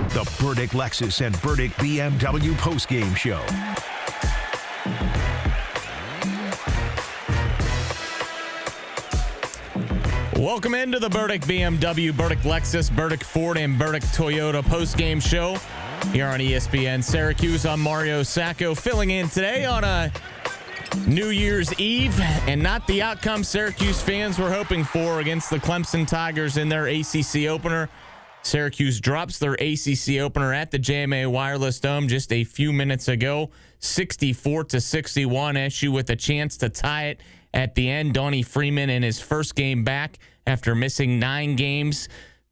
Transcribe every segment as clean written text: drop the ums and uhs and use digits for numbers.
The Burdick Lexus and Burdick BMW postgame show. Welcome into the Burdick BMW, Burdick Lexus, Burdick Ford, and Burdick Toyota postgame show here on ESPN Syracuse. I'm Mario Sacco, filling in today on a New Year's Eve, and not the outcome Syracuse fans were hoping for against the Clemson Tigers in their ACC opener. Syracuse drops their ACC opener at the JMA Wireless Dome just a few minutes ago, 64-61. SU with a chance to tie it at the end. Donnie Freeman in his first game back after missing 9 games.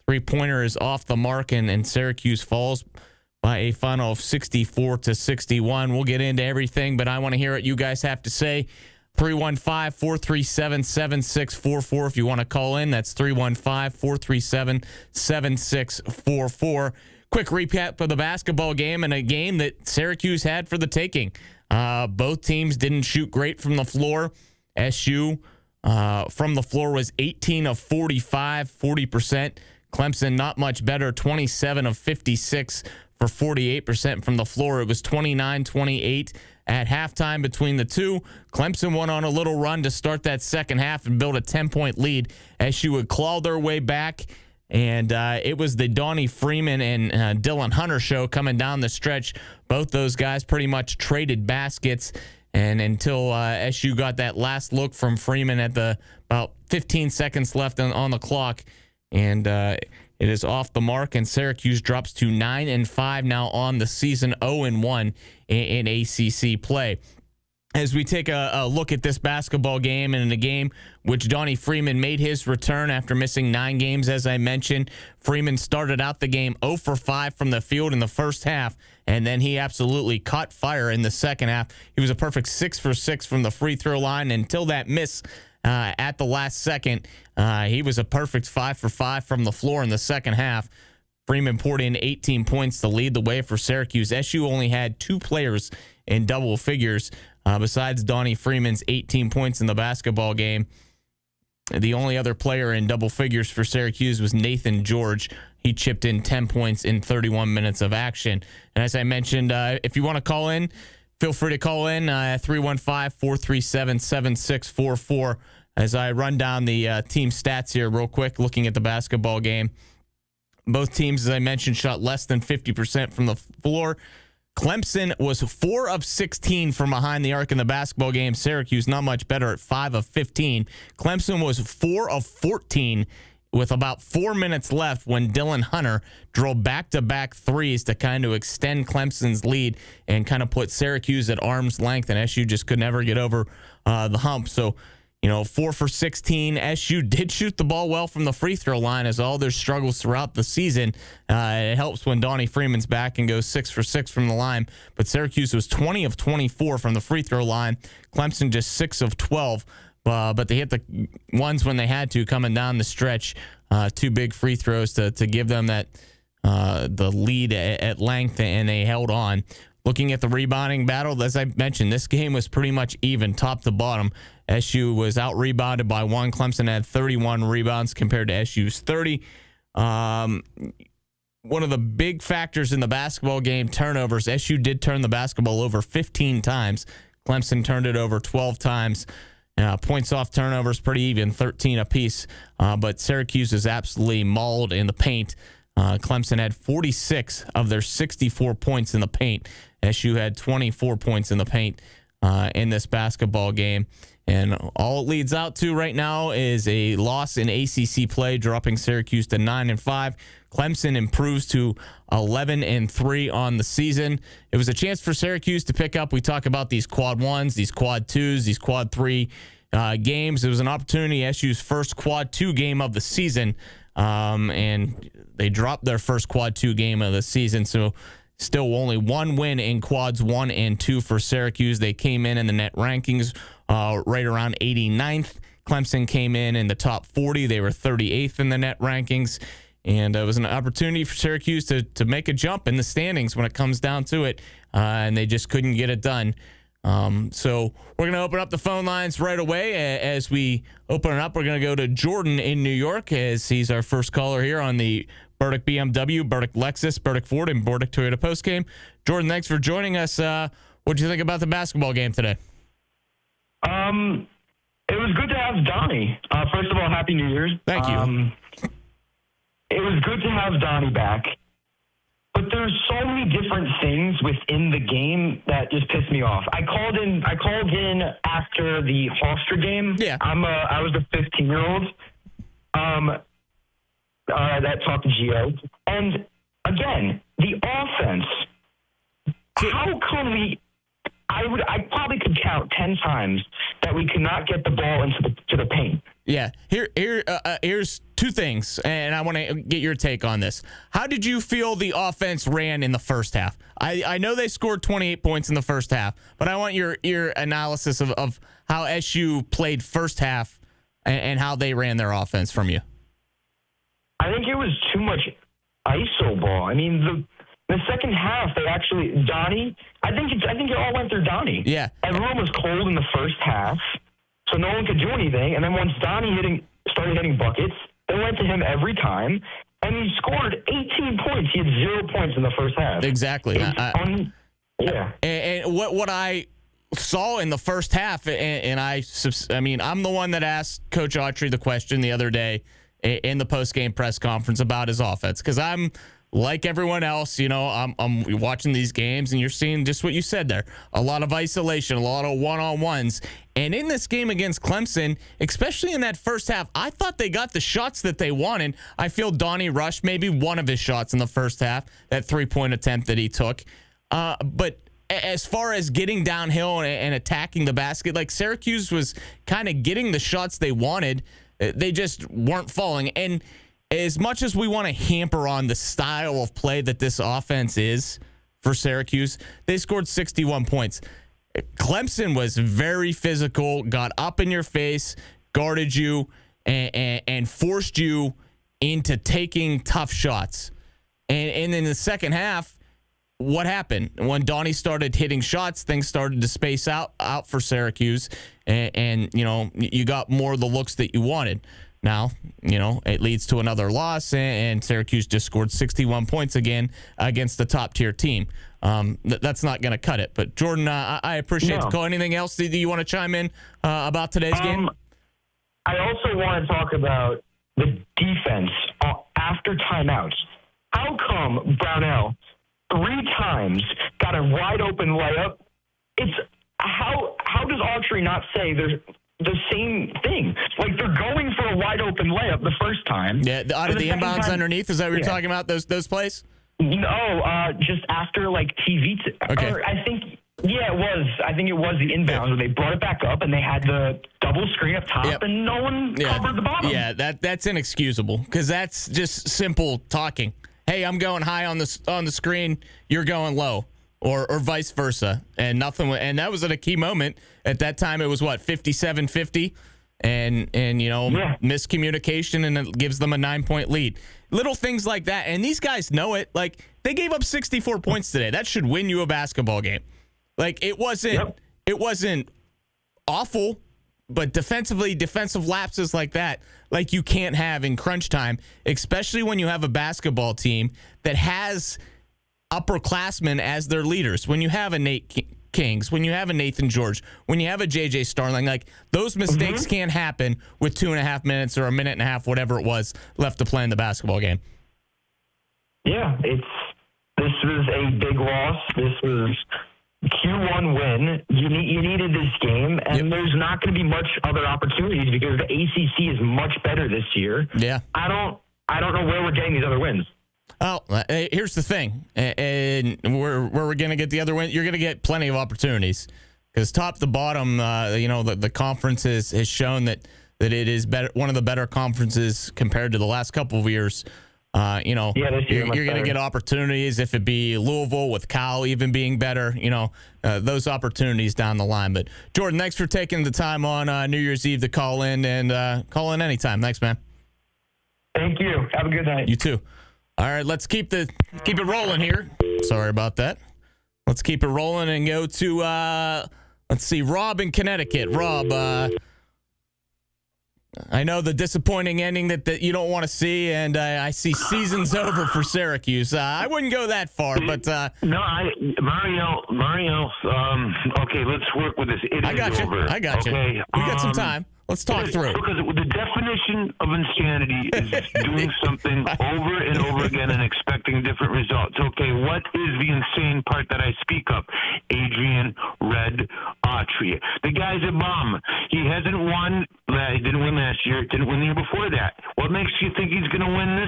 Three-pointer is off the mark, and Syracuse falls by a final of 64-61. We'll get into everything, but I want to hear what you guys have to say. 315-437-7644 if you want to call in. That's 315-437-7644. Quick recap of the basketball game, and a game that Syracuse had for the taking. Both teams didn't shoot great from the floor. SU from the floor was 18 of 45, 40%. Clemson not much better, 27 of 56 for 48% from the floor. It was 29-28 at halftime between the two. Clemson went on a little run to start that second half and build a 10-point lead. SU would claw their way back, and it was the Donnie Freeman and Dylan Hunter show coming down the stretch. Both those guys pretty much traded baskets. And until SU got that last look from Freeman at the about 15 seconds left on the clock, and it is off the mark, and Syracuse drops to 9-5 now on the season, 0-1 in ACC play. As we take a look at this basketball game, and in a game which Donnie Freeman made his return after missing 9 games, as I mentioned. Freeman started out the game 0 for 5 from the field in the first half, and then he absolutely caught fire in the second half. He was a perfect 6 for 6 from the free throw line until that miss at the last second. He was a perfect 5 for 5 from the floor in the second half. Freeman poured in 18 points to lead the way for Syracuse. SU only had 2 players in double figures besides Donnie Freeman's 18 points in the basketball game. The only other player in double figures for Syracuse was Nathan George. He chipped in 10 points in 31 minutes of action. And as I mentioned, if you want to call in, feel free to call in 315-437-7644 as I run down the team stats here real quick, looking at the basketball game. Both teams, as I mentioned, shot less than 50% from the floor. Clemson was 4 of 16 from behind the arc in the basketball game. Syracuse not much better at 5 of 15. Clemson was 4 of 14 with about 4 minutes left when Dylan Hunter drove back-to-back threes to kind of extend Clemson's lead and kind of put Syracuse at arm's length, and SU just could never get over the hump. So, 4 for 16. SU did shoot the ball well from the free throw line, as all their struggles throughout the season. It helps when Donnie Freeman's back and goes 6 for 6 from the line. But Syracuse was 20 of 24 from the free throw line. Clemson just 6 of 12. But they hit the ones when they had to coming down the stretch. 2 big free throws to give them that the lead at length, and they held on. Looking at the rebounding battle, as I mentioned, this game was pretty much even top to bottom. SU was out-rebounded by 1. Clemson had 31 rebounds compared to SU's 30. One of the big factors in the basketball game, turnovers. SU did turn the basketball over 15 times. Clemson turned it over 12 times. Points off turnovers, pretty even, 13 apiece. But Syracuse is absolutely mauled in the paint. Clemson had 46 of their 64 points in the paint. SU had 24 points in the paint in this basketball game. And all it leads out to right now is a loss in ACC play, dropping Syracuse to 9-5. Clemson improves to 11-3 on the season. It was a chance for Syracuse to pick up. We talk about these quad 1s, these quad 2s, these quad 3 games. It was an opportunity, SU's first quad 2 game of the season. And they dropped their first quad 2 game of the season. So still only 1 win in quads 1 and 2 for Syracuse. They came in the net rankings right around 89th. Clemson came in the top 40. They were 38th in the net rankings. And it was an opportunity for Syracuse to make a jump in the standings when it comes down to it. And they just couldn't get it done. So we're going to open up the phone lines right away. As we open it up, we're going to go to Jordan in New York, as he's our first caller here on the Burdick BMW, Burdick Lexus, Burdick Ford, and Burdick Toyota postgame. Jordan, thanks for joining us. What do you think about the basketball game today? It was good to have Donnie. First of all, Happy New Year's. Thank you. It was good to have Donnie back. But there's so many different things within the game that just pissed me off. I called in after the Hofstra game. Yeah. I was the 15-year-old that talked to Gio. And again, the offense. How come I probably could count 10 times that we could not get the ball into the paint. Yeah. Here's two things, and I want to get your take on this. How did you feel the offense ran in the first half? I know they scored 28 points in the first half, but I want your analysis of how SU played first half and how they ran their offense from you. I think it was too much ISO ball. I mean, the second half, they actually, Donnie, I think it all went through Donnie. Yeah. Everyone was cold in the first half, so no one could do anything. And then once Donnie started hitting buckets, they went to him every time, and he scored 18 points. He had 0 points in the first half. Exactly. Yeah. And what I saw in the first half, and I mean, I'm the one that asked Coach Autry the question the other day in the post-game press conference about his offense, because I'm like everyone else, I'm watching these games, and you're seeing just what you said there. A lot of isolation, a lot of one-on-ones. And in this game against Clemson, especially in that first half, I thought they got the shots that they wanted. I feel Donnie rushed maybe one of his shots in the first half, that three-point attempt that he took. But as far as getting downhill and attacking the basket, like Syracuse was kind of getting the shots they wanted. They just weren't falling. And as much as we want to hamper on the style of play that this offense is for Syracuse, they scored 61 points. Clemson was very physical, got up in your face, guarded you, and forced you into taking tough shots. And in the second half, what happened? When Donnie started hitting shots, things started to space out for Syracuse, and you got more of the looks that you wanted. Now, it leads to another loss, and Syracuse just scored 61 points again against the top-tier team. That's not going to cut it. But, Jordan, I appreciate the call. Anything else that you want to chime in about today's game? I also want to talk about the defense after timeouts. How come Brownell 3 times got a wide-open layup? How does Autry not say there's the same thing? Like, they're going for a wide open layup the first time. Yeah, out of the inbounds underneath. Is that what you're talking about? Those plays? No, just after like TV. Okay. Or I think it was. I think it was the inbounds where they brought it back up and they had the double screen up top and no one covered the bottom. Yeah, that's inexcusable, because that's just simple talking. Hey, I'm going high on the screen. You're going low. Or vice versa, and nothing. And that was at a key moment. At that time, it was 57-50, and miscommunication, and it gives them a 9-point lead. Little things like that, and these guys know it. Like, they gave up 64 points today. That should win you a basketball game. Like, it wasn't awful, but defensive lapses like that, like you can't have in crunch time, especially when you have a basketball team that has upperclassmen as their leaders. When you have a Nate Kings, when you have a Nathan George, when you have a JJ Starling, like, those mistakes can't happen with 2.5 minutes or a minute and a half, whatever it was, left to play in the basketball game. Yeah, this was a big loss. This was Q1 win. You needed this game, and there's not going to be much other opportunities because the ACC is much better this year. Yeah, I don't know where we're getting these other wins. Oh, here's the thing, and where we're going to get the other win, you're going to get plenty of opportunities, because top to bottom, the conference has shown that it is better, one of the better conferences compared to the last couple of years. This year you're going to get opportunities, if it be Louisville with Cal even being better, those opportunities down the line. But Jordan, thanks for taking the time on New Year's Eve to call in, and call in anytime. Thanks, man. Thank you. Have a good night. You too. All right, let's keep it rolling here. Sorry about that. Let's keep it rolling and go to Let's see, Rob in Connecticut. Rob, I know the disappointing ending that you don't want to see, and I see season's over for Syracuse. I wouldn't go that far, but Mario. Okay, let's work with this. I got you. Over. I got you. Okay, We got some time. Let's talk through. Because the definition of insanity is doing something over and over again and expecting different results. Okay, what is the insane part that I speak of? Adrian Red Autry. The guy's a bum. He hasn't won. He didn't win last year. Didn't win the year before that. What makes you think he's going to win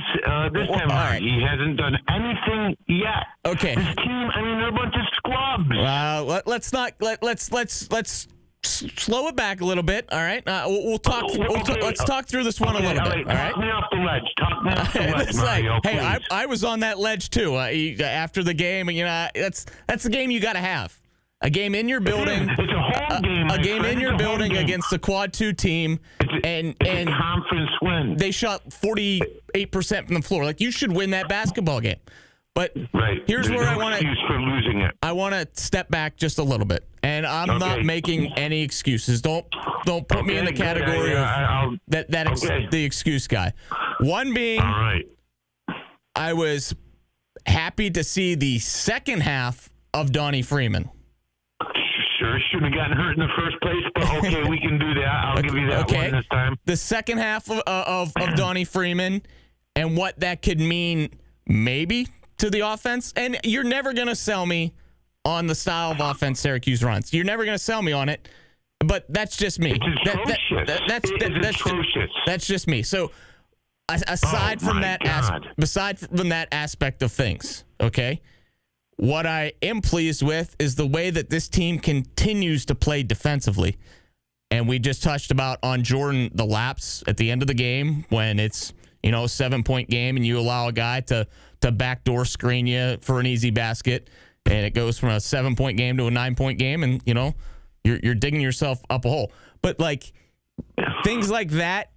this time? Right. He hasn't done anything yet. Okay. This team, I mean, they're a bunch of scrubs. Let's slow it back a little bit. All right. We'll talk. Let's talk through this one a little bit. All right. Talk me off the ledge. Talk me off the ledge, Mario. Hey, I was on that ledge too. After the game, that's the game you got to have. A game in your building. It's a home game. A game in your building against the Quad 2 team, and conference win. They shot 48% from the floor. Like, you should win that basketball game. But here's where I want to. For losing it. I want to step back just a little bit, and I'm not making any excuses. Don't put me in the category of the excuse guy. One being, all right. I was happy to see the second half of Donnie Freeman. Sure, shouldn't have gotten hurt in the first place, but okay, we can do that. I'll give you that one this time. The second half of Donnie Freeman and what that could mean maybe to the offense. And you're never going to sell me on the style of offense Syracuse runs. You're never going to sell me on it, but that's just me. That's just me. So aside from that aspect of things, okay, what I am pleased with is the way that this team continues to play defensively. And we just touched about on Jordan the lapse at the end of the game when it's, a 7-point game and you allow a guy to backdoor screen you for an easy basket, and it goes from a 7-point game to a 9-point game, and you're digging yourself up a hole. But like things like that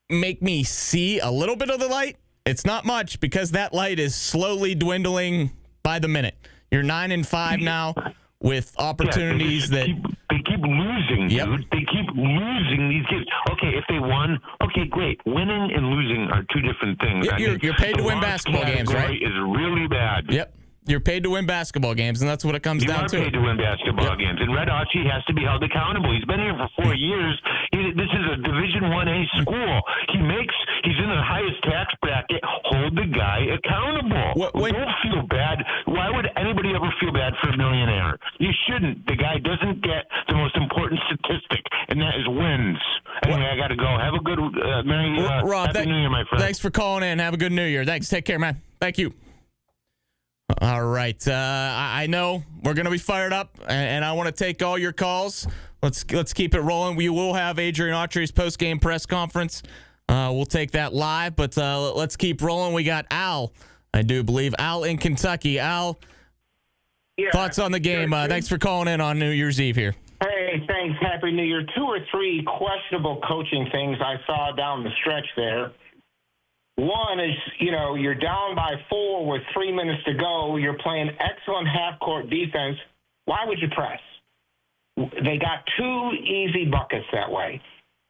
make me see a little bit of the light. It's not much because that light is slowly dwindling by the minute. You're 9-5 now with opportunities they keep losing, dude. They keep losing these games. Okay, if they won, okay, great. Winning and losing are two different things. You're paid to win basketball games, right? Is really bad. Yep. You're paid to win basketball games, and that's what it comes down to. You are paid to win basketball games, and Red Autry has to be held accountable. He's been here for 4 years. This is a Division 1A school. He's in the highest tax bracket. Hold the guy accountable. Don't feel bad. Why would anybody ever feel bad for a millionaire? You shouldn't. The guy doesn't get the most important statistic, and that is wins. Anyway, I got to go. Have a good Rob, Happy New Year, my friend. Thanks for calling in. Have a good New Year. Thanks. Take care, man. Thank you. All right. I know we're going to be fired up, and I want to take all your calls. Let's keep it rolling. We will have Adrian Autry's post-game press conference. We'll take that live, but let's keep rolling. We got Al, I do believe. Al in Kentucky. Al, thoughts on the game? Thanks for calling in on New Year's Eve here. Hey, thanks. Happy New Year. 2 or 3 questionable coaching things I saw down the stretch there. One is, you're down by 4 with 3 minutes to go. You're playing excellent half-court defense. Why would you press? They got 2 easy buckets that way.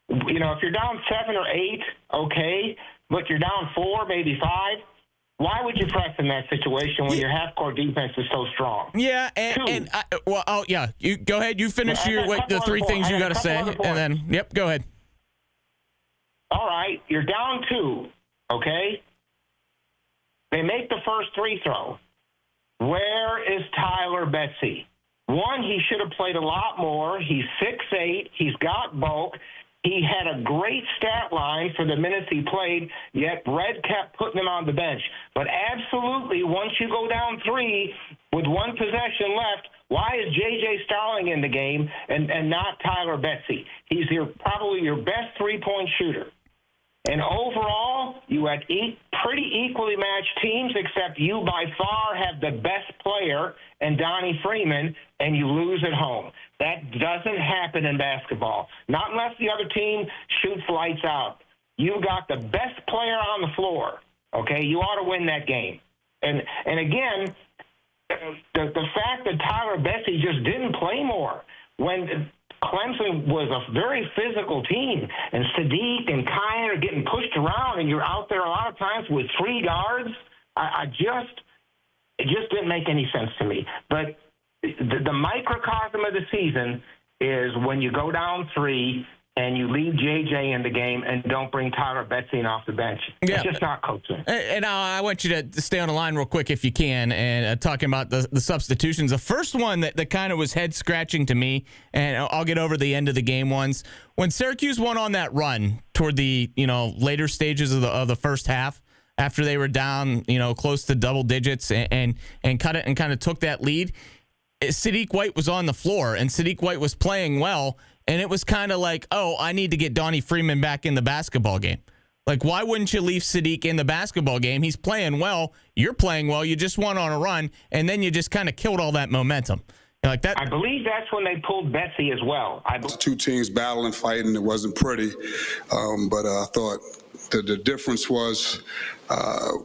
If you're down 7 or 8, okay, but you're down 4, maybe 5. Why would you press in that situation when your half-court defense is so strong? Yeah, You go ahead. You finish the 3 things you got to say, and then go ahead. All right, you're down 2. Okay? They make the first free throw. Where is Tyler Betsy? One, he should have played a lot more. He's 6'8". He's got bulk. He had a great stat line for the minutes he played, yet Red kept putting him on the bench. But absolutely, once you go down 3 with 1 possession left, why is J.J. Starling in the game and not Tyler Betsy? He's probably your best 3-point shooter. And overall, you had pretty equally matched teams, except you by far have the best player in Donnie Freeman, and you lose at home. That doesn't happen in basketball. Not unless the other team shoots lights out. You got the best player on the floor, okay? You ought to win that game. And again, the fact that Tyler Betsy just didn't play more. when Clemson was a very physical team, and Sadiq and Kyan are getting pushed around, and you're out there a lot of times with 3 guards. It just didn't make any sense to me. But the microcosm of the season is when you go down 3 and you leave JJ in the game and don't bring Tyler Betsy off the bench. Yeah. It's just not coaching. And I want you to stay on the line real quick if you can, and talking about the substitutions. The first one that kind of was head-scratching to me, and I'll get over the end of the game ones, when Syracuse went on that run toward the later stages of the first half, after they were down close to double digits and cut it and kind of took that lead, Sadiq White was on the floor, and Sadiq White was playing well. And it was kind of like, oh, I need to get Donnie Freeman back in the basketball game. Like, why wouldn't you leave Sadiq in the basketball game? He's playing well. You're playing well. You just went on a run, and then you just kind of killed all that momentum. Like that. I believe that's when they pulled Betsy as well. Two teams battling, fighting. It wasn't pretty, but I thought the difference was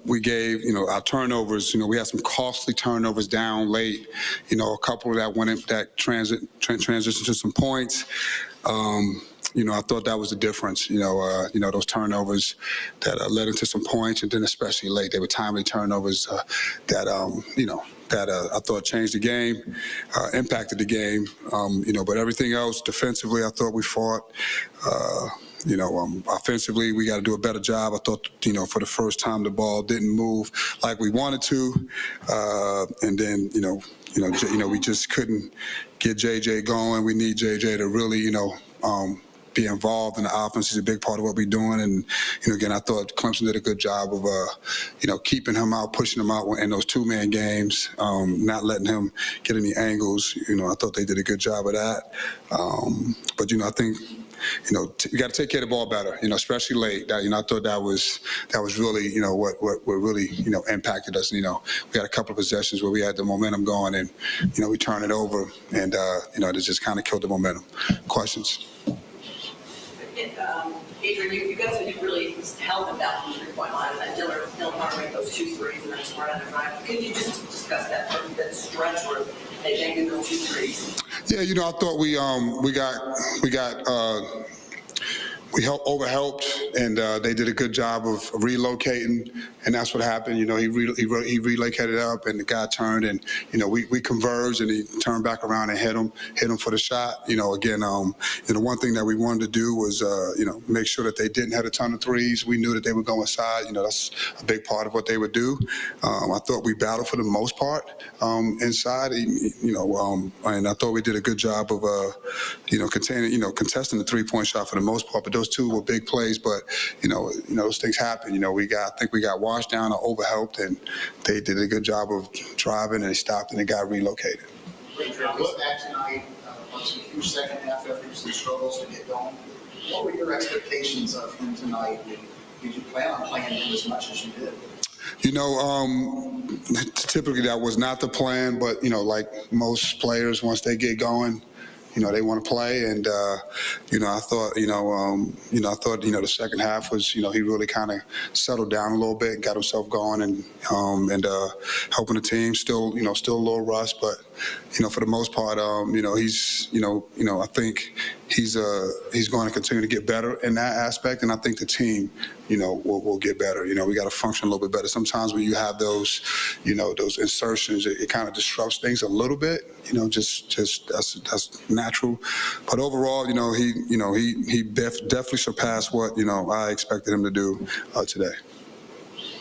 we gave, our turnovers. We had some costly turnovers down late. A couple that went in, that transitioned to some points. I thought that was the difference. Those turnovers that led into some points, and then especially late, they were timely turnovers that I thought changed the game, impacted the game. But everything else defensively, I thought we fought. Offensively, we got to do a better job. I thought, for the first time, the ball didn't move like we wanted to, and then, we just couldn't get JJ going. We need JJ to really, be involved in the offense. He's a big part of what we're doing. And, again, I thought Clemson did a good job of, keeping him out, pushing him out in those 2-man games, not letting him get any angles. I thought they did a good job of that. But, I think, you got to take care of the ball better, especially late. I thought that was really, what really, impacted us. We had a couple of possessions where we had the momentum going, and, we turned it over, and, it just kind of killed the momentum. Questions? Adrian, you guys said you really held them down from the 3-point line, and then Dylan Hunter made those 2 threes and then scored on the drive. Could you just discuss that stretch where they didn't get those 2 threes? Yeah, I thought we overhelped, and they did a good job of relocating, and that's what happened. He relocated up, and the guy turned, and we converged, and he turned back around and hit him for the shot. Again, the one thing that we wanted to do was make sure that they didn't have a ton of threes. We knew that they would go inside. That's a big part of what they would do. I thought we battled for the most part inside. And I thought we did a good job of containing, contesting the 3-point shot for the most part. But those 2 were big plays. But those things happen. I think we got washed down or overhelped, and they did a good job of driving, and they stopped, and they got relocated. Look back tonight, once a huge second half after some struggles to get going. What were your expectations of him tonight? Did you plan on playing him as much as you did? Typically that was not the plan, but like most players, once they get going, they want to play, and I thought, the second half was, he really kind of settled down a little bit and got himself going, and helping the team. Still a little rust, but for the most part, he's, I think he's going to continue to get better in that aspect, and I think the team, will get better. We got to function a little bit better. Sometimes when you have those, those insertions, it kind of disrupts things a little bit. Just that's natural. But overall, he definitely surpassed what I expected him to do today.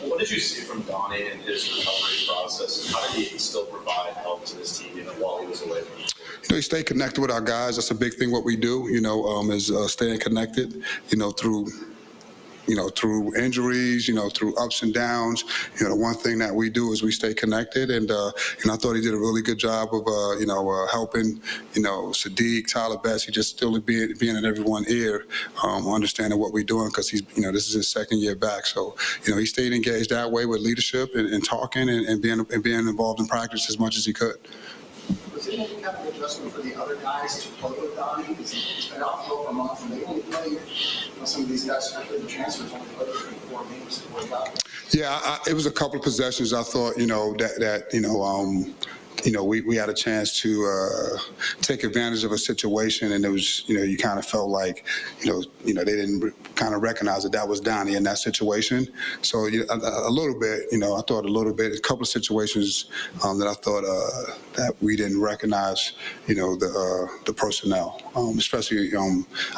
What did you see from Donnie in his recovery process, and how did he still provide help to this team while he was away from the court? He stayed connected with our guys. That's a big thing. What we do, is staying connected. Through injuries, through ups and downs. The one thing that we do is we stay connected, and I thought he did a really good job of helping Sadiq, Tyler Betsy, just still being in everyone's ear, understanding what we're doing, because he's this is his second year back. So he stayed engaged that way with leadership and talking and being involved in practice as much as he could. Was it any kind of adjustment for the other guys to play with Donnie? Because he's been out for over a month, and they only play. Some of these guys, especially the transfers, only played 3-4 games to work out. Yeah, it was a couple of possessions. I thought, we had a chance to take advantage of a situation, and it was, you kind of felt like, they didn't kind of recognize that was Donnie in that situation. So a little bit, I thought a couple of situations that I thought that we didn't recognize, the personnel, especially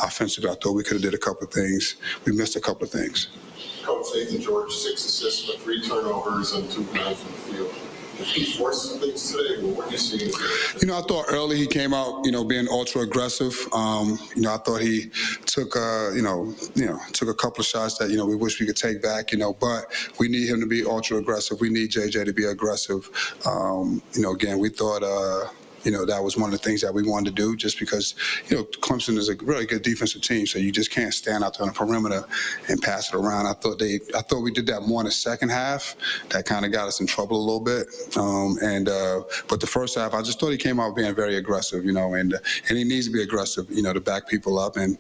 offensively. I thought we could have did a couple of things. We missed a couple of things. Coach Nathan George, 6 assists with 3 turnovers and 2 penalties from the field. He forced some things today. What do you see? I thought early he came out, being ultra aggressive. I thought he took, took a couple of shots that, we wish we could take back, but we need him to be ultra aggressive. We need JJ to be aggressive. Again, we thought, that was one of the things that we wanted to do, just because, Clemson is a really good defensive team, so you just can't stand out there on the perimeter and pass it around. I thought we did that more in the second half. That kind of got us in trouble a little bit. But the first half, I just thought he came out being very aggressive, and he needs to be aggressive, to back people up, and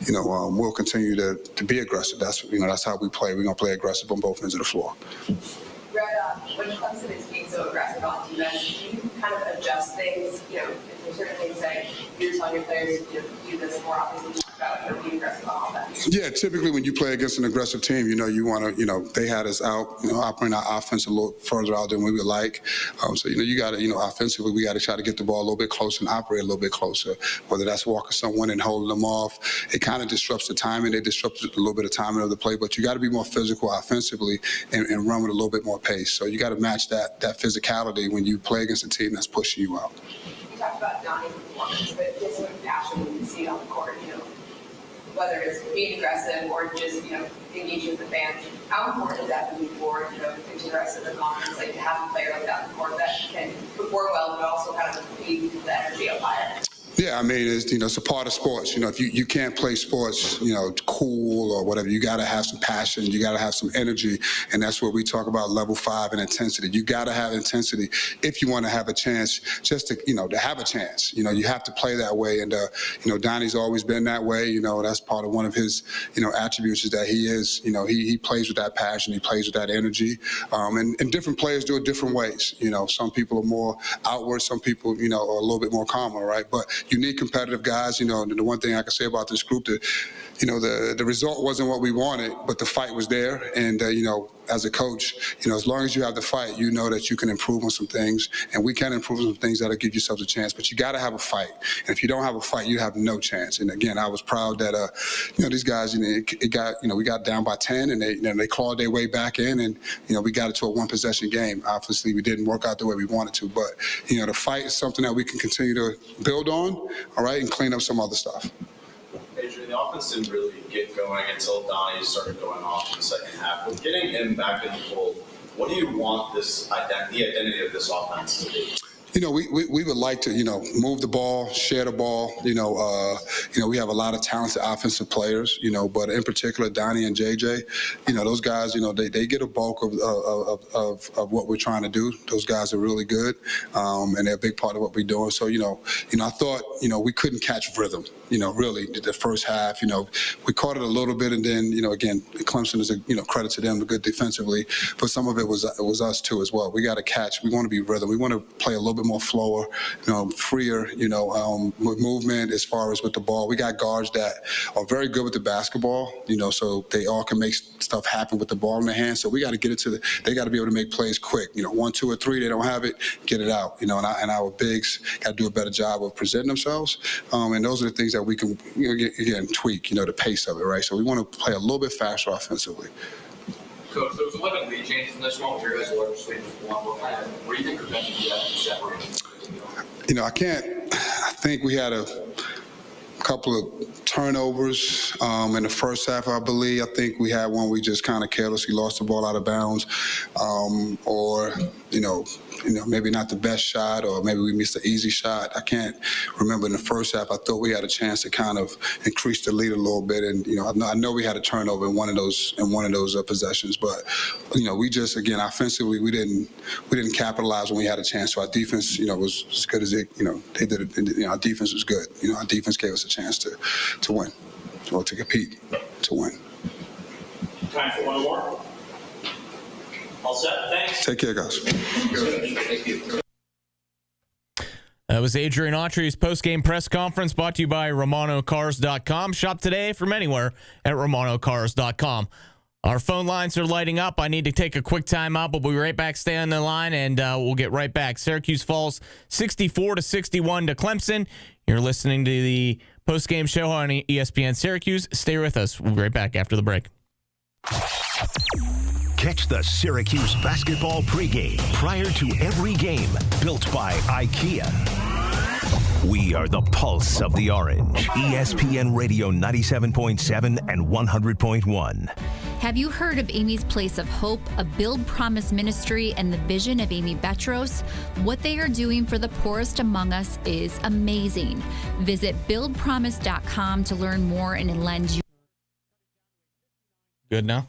we'll continue to be aggressive. That's how we play. We're gonna play aggressive on both ends of the floor. When Clemson is being so aggressive on defense, do you kind of adjust things? If there's certain things that you're telling your players to do this more obviously about if they're being aggressive on offense? Yeah, typically when you play against an aggressive team, you want to, they had us out, operating our offense a little further out than we would like. So, you got to, offensively, we got to try to get the ball a little bit closer and operate a little bit closer, whether that's walking someone and holding them off. It kind of disrupts the timing. It disrupts a little bit of timing of the play, but you got to be more physical offensively and run with a little bit more pace. So you got to match that physicality when you play against a team that's pushing you out. You talked about Donnie's performance, but this sort of passion when you see it on the court, whether it's being aggressive or just, engaging with the fans, how important is that moving forward, into the rest of the conference, like to have a player like that on the court that can perform well, but also kind of feed the energy up higher? Yeah, I mean, it's a part of sports. If you can't play sports, cool or whatever, you got to have some passion, you got to have some energy, and that's what we talk about level 5 and intensity. You got to have intensity if you want to have a chance, just to have a chance. You have to play that way, and Donnie's always been that way. That's part of one of his attributes is that he is, he plays with that passion, he plays with that energy, and different players do it different ways. Some people are more outward, some people are a little bit more calmer, right? But you need competitive guys. The one thing I can say about this group, that the result wasn't what we wanted, but the fight was there. And as a coach, as long as you have the fight, that you can improve on some things, and we can improve on some things that'll give yourselves a chance. But you got to have a fight, and if you don't have a fight, you have no chance. And again, I was proud that these guys, we got down by 10, and they clawed their way back in, and we got it to a 1-possession game. Obviously, we didn't work out the way we wanted to, but the fight is something that we can continue to build on, all right, and clean up some other stuff. Adrian, the offense didn't really get going until Donnie started going off in the second half. With getting him back in the fold, what do you want the identity of this offense to be? We would like to, move the ball, share the ball. We have a lot of talented offensive players, but in particular, Donnie and JJ, those guys, they get a bulk of what we're trying to do. Those guys are really good, and they're a big part of what we're doing. So, I thought, we couldn't catch rhythm, really, the first half. We caught it a little bit, and then, again, Clemson is a, credit to them, good defensively, but some of it was us too as well. We got to catch. We want to be rhythm. We want to play a little bit more flower, freer, with movement as far as with the ball. We got guards that are very good with the basketball, so they all can make stuff happen with the ball in their hands. So we got to get it they got to be able to make plays quick. 1, 2, or 3, they don't have it, get it out. And our bigs got to do a better job of presenting themselves. And those are the things that we can, again, tweak, the pace of it, right? So we want to play a little bit faster offensively. Coach, there was 11 lead changes in this one, with your guys' largest lead was 1. What do you think prevented that separation? I think we had a couple of turnovers in the first half, I believe. I think we had one we just kind of carelessly lost the ball out of bounds, or maybe not the best shot, or maybe we missed an easy shot. I can't remember. In the first half, I thought we had a chance to kind of increase the lead a little bit, and I know we had a turnover in one of those possessions, but we just, again, offensively we didn't capitalize when we had a chance. So our defense, was as good as it. They did it. Our defense was good. Our defense gave us a chance to win, or to compete, to win. Time for one more. All set. Thanks. Take care, guys. Thank you. That was Adrian Autry's post-game press conference brought to you by RomanoCars.com. Shop today from anywhere at RomanoCars.com. Our phone lines are lighting up. I need to take a quick time out, but we'll be right back. Stay on the line, and we'll get right back. Syracuse falls 64-61 to Clemson. You're listening to the post-game show on ESPN Syracuse. Stay with us. We'll be right back after the break. Catch the Syracuse basketball pregame prior to every game, built by IKEA. We are the pulse of the orange. ESPN Radio 97.7 and 100.1. Have you heard of Amy's Place of Hope, a Build Promise ministry, and the vision of Amy Betros? What they are doing for the poorest among us is amazing. Visit buildpromise.com to learn more and lend you. Good now?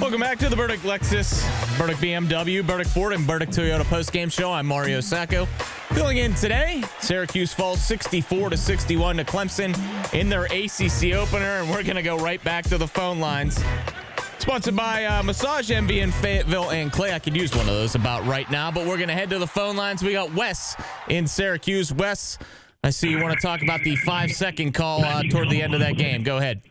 Welcome back to the Burdick Lexus, Burdick BMW, Burdick Ford, and Burdick Toyota postgame show. I'm Mario Sacco. Filling in today, Syracuse falls 64-61 to Clemson in their ACC opener, and we're going to go right back to the phone lines. Sponsored by Massage Envy in Fayetteville and Clay. I could use one of those about right now, but we're going to head to the phone lines. We got Wes in Syracuse. Wes, I see you want to talk about the 5-second call toward the end of that game. Go ahead.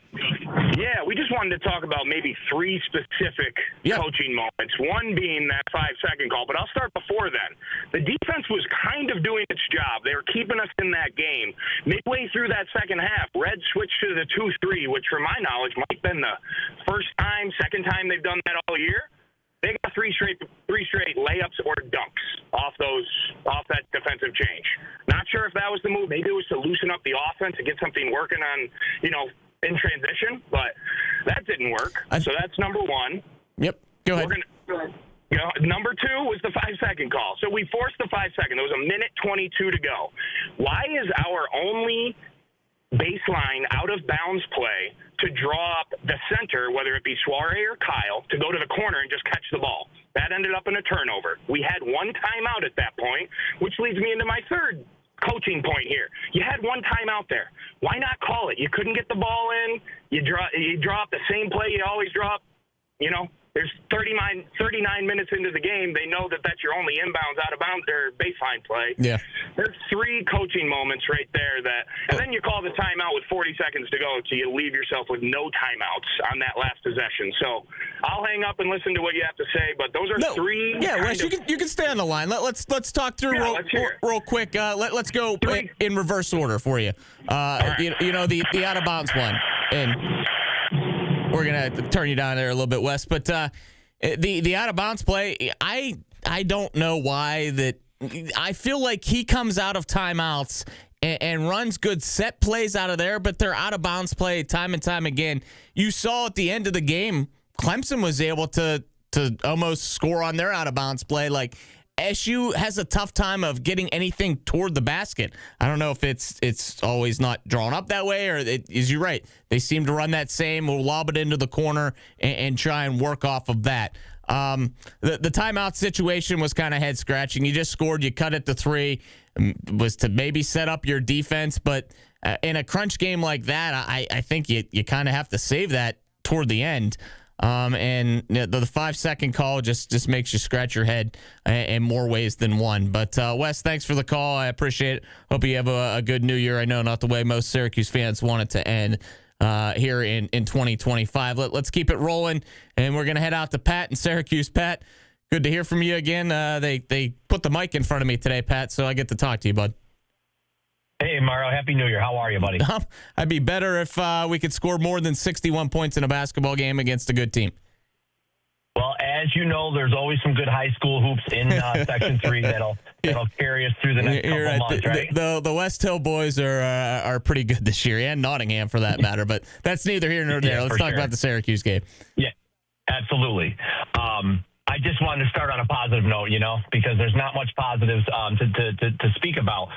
Yeah, we just wanted to talk about maybe 3 specific coaching moments. One being that 5-second call, but I'll start before then. The defense was kind of doing its job. They were keeping us in that game. Midway through that second half, Red switched to the 2-3, which from my knowledge might have been the second time they've done that all year. They got three straight layups or dunks off that defensive change. Not sure if that was the move. Maybe it was to loosen up the offense and get something working on, in transition, but that didn't work. So that's number one. Yep. Go ahead. Number 2 was the 5-second call. So we forced the 5-second. There was a minute 22 to go. Why is our only baseline out-of-bounds play to draw up the center, whether it be Soiree or Kyle, to go to the corner and just catch the ball? That ended up in a turnover. We had one timeout at that point, which leads me into my third coaching point here. You had one timeout there. Why not call it? You couldn't get the ball in. You drop the same play you always drop. There's 39 minutes into the game. They know that that's your only inbounds, out of bounds, or baseline play. Yeah. There's 3 coaching moments right there and then you call the timeout with 40 seconds to go, so you leave yourself with no timeouts on that last possession. So I'll hang up and listen to what you have to say, but those are 3. Yeah, Wes, you can stay on the line. Let's talk through real quick. Let's go in reverse order for you. The out of bounds one, and we're gonna turn you down there a little bit, Wes. But the out of bounds play, I don't know why that. I feel like he comes out of timeouts and runs good set plays out of there, but they're out of bounds play time and time again. You saw at the end of the game, Clemson was able to almost score on their out of bounds play. Like, SU has a tough time of getting anything toward the basket. I don't know if it's always not drawn up that way, or is you right? They seem to run that same, we'll lob it into the corner and try and work off of that. The timeout situation was kind of head scratching. You just scored, you cut it to 3, was to maybe set up your defense, but in a crunch game like that, I think you kind of have to save that toward the end. And the 5-second call just makes you scratch your head in more ways than one. But Wes, thanks for the call. I appreciate it. Hope you have a good new year. I know not the way most Syracuse fans want it to end here in 2025. Let's keep it rolling, and we're going to head out to Pat in Syracuse. Pat, good to hear from you again. They put the mic in front of me today, Pat, so I get to talk to you, bud. Hey, Mario. Happy New Year. How are you, buddy? I'd be better if we could score more than 61 points in a basketball game against a good team. Well, as you know, there's always some good high school hoops in Section 3 that'll carry us through the next couple months, right? The West Hill boys are pretty good this year, and Nottingham for that matter, but that's neither here nor there. Let's talk about the Syracuse game. Yeah, absolutely. I just wanted to start on a positive note, because there's not much positives to speak about.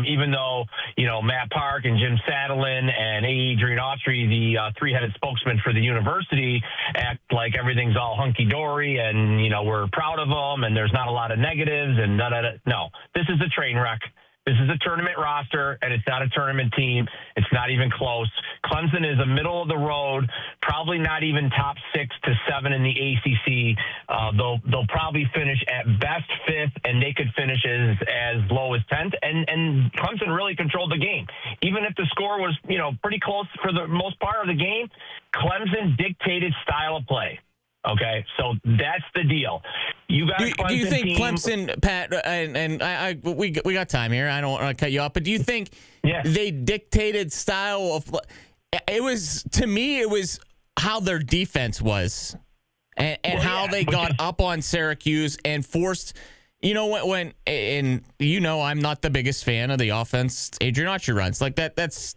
Even though, Matt Park and Jim Sadlin and Adrian Autry, the 3-headed spokesman for the university, act like everything's all hunky-dory and, we're proud of them and there's not a lot of negatives and da-da-da. No, this is a train wreck. This is a tournament roster, and it's not a tournament team. It's not even close. Clemson is a middle-of-the-road, probably not even top 6 to 7 in the ACC. They'll probably finish at best 5th, and they could finish as low as 10th. And Clemson really controlled the game. Even if the score was, pretty close for the most part of the game, Clemson dictated style of play. Okay, so that's the deal. You got do you think Clemson, Pat, and we got time here. I don't want to cut you off, but do you think they dictated style of? It was, to me, it was how their defense was, and how they got up on Syracuse and forced. When I'm not the biggest fan of the offense Adrian Autry runs. Like that's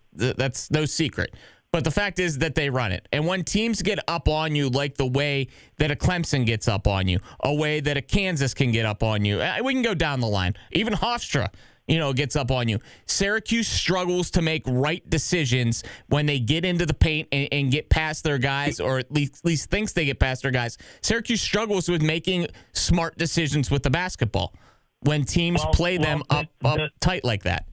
no secret. But the fact is that they run it. And when teams get up on you like the way that a Clemson gets up on you, a way that a Kansas can get up on you, we can go down the line. Even Hofstra, gets up on you. Syracuse struggles to make right decisions when they get into the paint and get past their guys, or at least thinks they get past their guys. Syracuse struggles with making smart decisions with the basketball when teams play them up tight like that.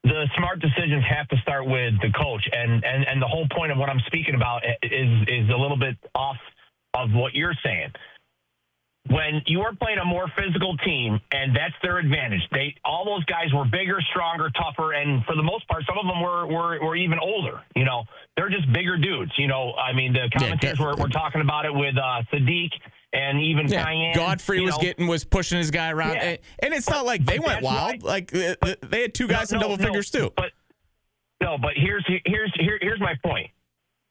The smart decisions have to start with the coach, and the whole point of what I'm speaking about is a little bit off of what you're saying. When you are playing a more physical team, and that's their advantage, all those guys were bigger, stronger, tougher, and for the most part, some of them were even older. They're just bigger dudes. The commentators were talking about it with Sadiq. And even Cayenne, Godfrey was pushing his guy around, and it's not like they went wild. Like they had two guys in double figures too. But here's my point.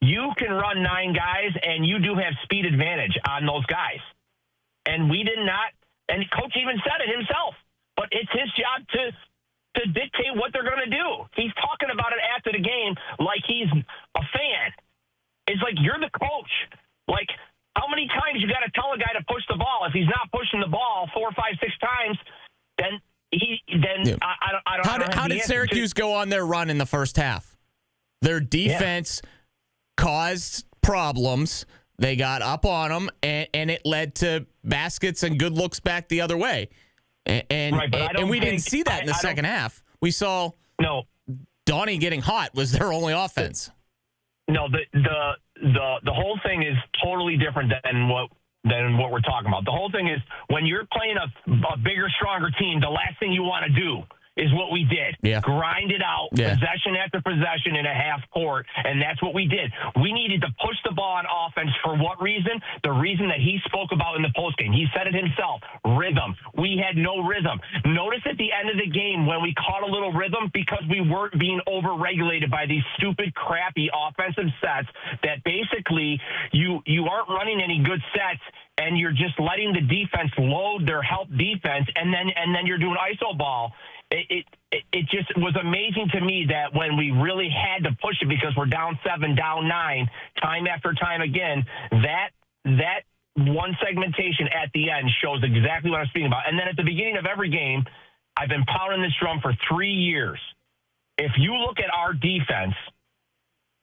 You can run 9 guys, and you do have speed advantage on those guys. And we did not. And coach even said it himself. But it's his job to dictate what they're going to do. He's talking about it after the game like he's a fan. It's like you're the coach. Like. How many times you got to tell a guy to push the ball? If he's not pushing the ball 4, 5, 6 times, then I don't. How did Syracuse go on their run in the first half? Their defense caused problems. They got up on them, and it led to baskets and good looks back the other way. And we didn't see that in the second half. We saw Donnie getting hot was their only offense. No, the whole thing is totally different than what we're talking about. The whole thing is when you're playing a bigger, stronger team, the last thing you want to do is what we did. Yeah. Grind it out, possession after possession in a half court, and that's what we did. We needed to push the ball on offense for what reason? The reason that he spoke about in the postgame. He said it himself, rhythm. We had no rhythm. Notice at the end of the game when we caught a little rhythm because we weren't being over-regulated by these stupid, crappy offensive sets that basically you aren't running any good sets, and you're just letting the defense load their help defense, and then you're doing iso ball. It just was amazing to me that when we really had to push it because we're down 7, down 9, time after time again, that one segmentation at the end shows exactly what I'm speaking about. And then at the beginning of every game, I've been pounding this drum for 3 years. If you look at our defense,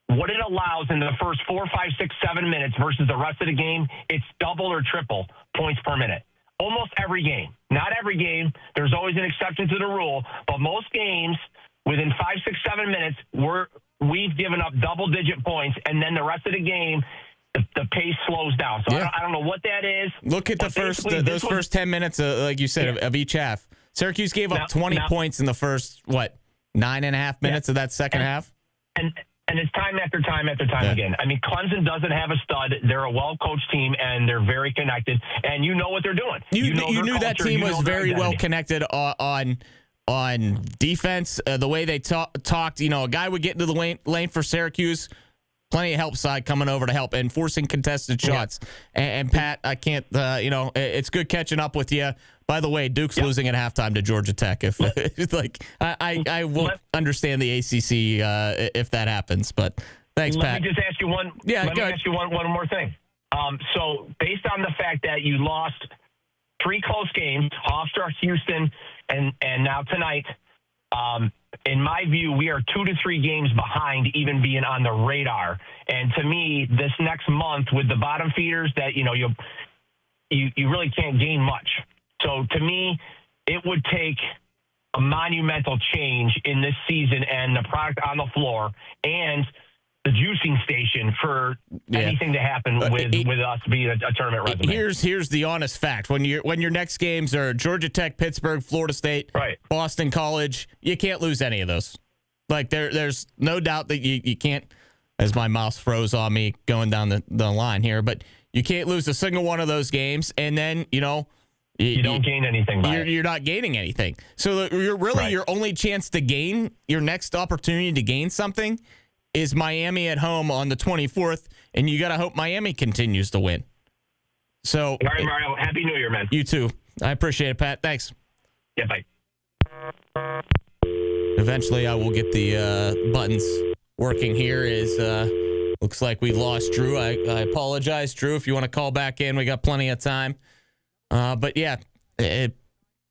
what it allows in the first 4, 5, 6, 7 minutes versus the rest of the game, it's double or triple points per minute. Almost every game. Not every game. There's always an exception to the rule. But most games, within 5, 6, 7 minutes, we've given up double-digit points, and then the rest of the game, the pace slows down. So I don't know what that is. Look at those first 10 minutes, like you said, of each half. Syracuse gave up 20 points in the first, 9.5 minutes of that second half? And it's time after time after time again. I mean, Clemson doesn't have a stud. They're a well-coached team, and they're very connected. And you know what they're doing. You knew that team was very well connected on defense. The way they talked, a guy would get into the lane for Syracuse. Plenty of help side coming over to help and forcing contested shots. And Pat, I can't, it's good catching up with you. By the way, Duke's losing at halftime to Georgia Tech. If I won't understand the ACC if that happens. But thanks, Pat. Let me just ask you one. Let me ask you one more thing. So based on the fact that you lost 3 close games, Hofstra, Houston, and now tonight. In my view, we are 2 to 3 games behind even being on the radar. And to me, this next month with the bottom feeders that, you really can't gain much. So to me, it would take a monumental change in this season and the product on the floor and the juicing station for anything to happen with us being a tournament resume. Here's the honest fact. When your next games are Georgia Tech, Pittsburgh, Florida State, Boston College, you can't lose any of those. Like there's no doubt that you can't, as my mouse froze on me going down the line here, but you can't lose a single one of those games, and then you don't gain anything. You're not gaining anything. So your only chance to gain, your next opportunity to gain something, is Miami at home on the 24th, and you got to hope Miami continues to win. So, all right, Mario, Happy New Year, man. You too. I appreciate it, Pat. Thanks. Yeah, bye. Eventually, I will get the buttons working here. Looks like we lost Drew. I apologize, Drew. If you want to call back in, we got plenty of time. But yeah,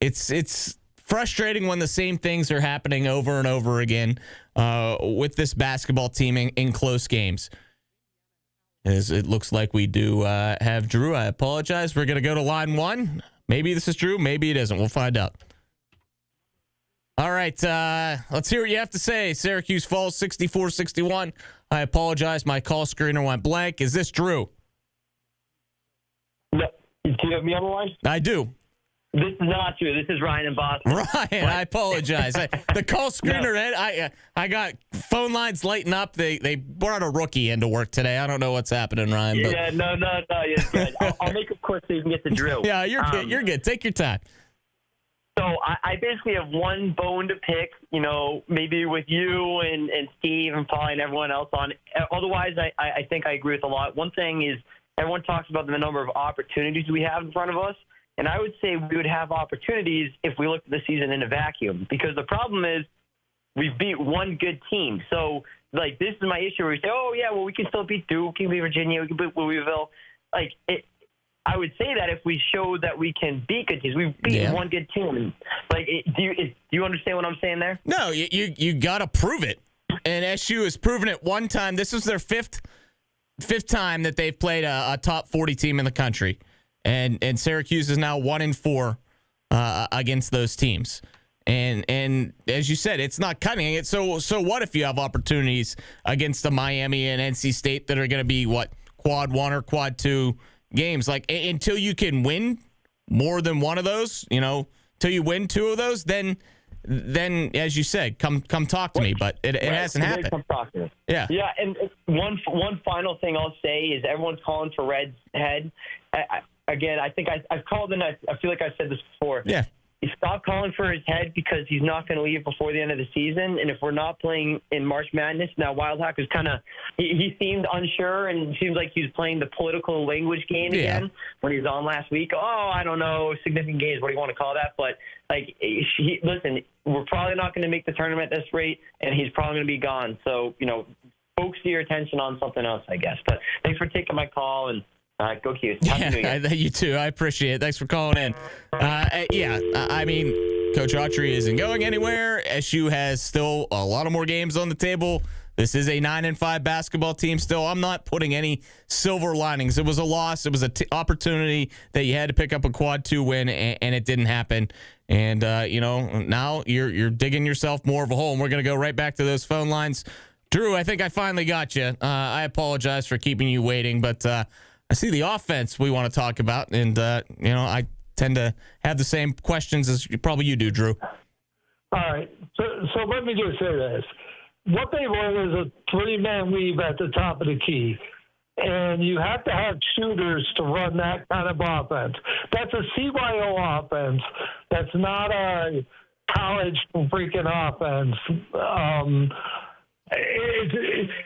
it's frustrating when the same things are happening over and over again with this basketball team in close games. As it looks like we do have Drew. I apologize. We're going to go to line one. Maybe this is Drew. Maybe it isn't. We'll find out. All right. Let's hear what you have to say. Syracuse falls 64-61. I apologize. My call screener went blank. Is this Drew? No. Do you have me on the line? I do. This is not true. This is Ryan in Boston. Ryan, I apologize. The call screener, I got phone lines lighting up. They brought a rookie into work today. I don't know what's happening, Ryan. But. Yeah, no. You're good. I'll make it quick so you can get the drill. Yeah, you're good. You're good. Take your time. So I basically have one bone to pick, maybe with you and Steve and Paul and everyone else on. Otherwise, I think I agree with a lot. One thing is everyone talks about the number of opportunities we have in front of us. And I would say we would have opportunities if we looked at the season in a vacuum, because the problem is we've beat one good team. So, this is my issue where we say, oh, yeah, well, we can still beat Duke, we can beat Virginia, we can beat Louisville. I would say that if we show that we can beat good teams, we've beaten one good team. Do you understand what I'm saying there? No, you got to prove it. And SU has proven it one time. This was their fifth time that they've played a top 40 team in the country. And Syracuse is now 1-4 against those teams. And as you said, it's not cutting it. So what if you have opportunities against the Miami and NC State that are going to be quad 1 or quad 2 games? Until you can win more than one of those, till you win 2 of those, then as you said, come talk to me. But it hasn't happened. Come talk to me. Yeah. Yeah. And one final thing I'll say is everyone's calling for Red's head. Again, I think I've called and I feel like I've said this before. Yeah. Stop calling for his head because he's not going to leave before the end of the season. And if we're not playing in March Madness, now Wildhack is kind of he seemed unsure and seems like he was playing the political language game again when he was on last week. Oh, I don't know, significant games, what do you want to call that? But listen, we're probably not going to make the tournament at this rate, and he's probably going to be gone. So focus your attention on something else, I guess. But thanks for taking my call and. Go Cuse. You too. I appreciate it. Thanks for calling in. I mean, Coach Autry isn't going anywhere. SU has still a lot of more games on the table. This is a 9-5 basketball team still. I'm not putting any silver linings. It was a loss. It was an opportunity that you had to pick up a quad 2 win, and it didn't happen. And, now you're digging yourself more of a hole, and we're going to go right back to those phone lines. Drew, I think I finally got you. I apologize for keeping you waiting, but I see the offense we want to talk about, and, I tend to have the same questions as probably you do, Drew. All right. So let me just say this. What they run is a 3-man weave at the top of the key, and you have to have shooters to run that kind of offense. That's a CYO offense. That's not a college freaking offense.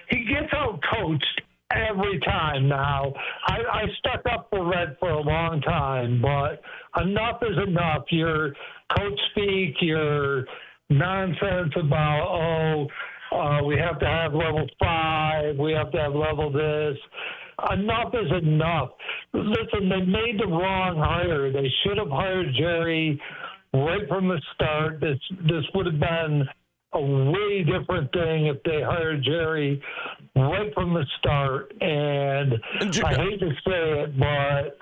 He gets out-coached every time now. I stuck up for Red for a long time, but enough is enough. Your coach speak, your nonsense about, we have to have level 5, we have to have level this. Enough is enough. Listen, they made the wrong hire. They should have hired Jerry right from the start. This would have been a way different thing if they hired Jerry right from the start. And I hate to say it, but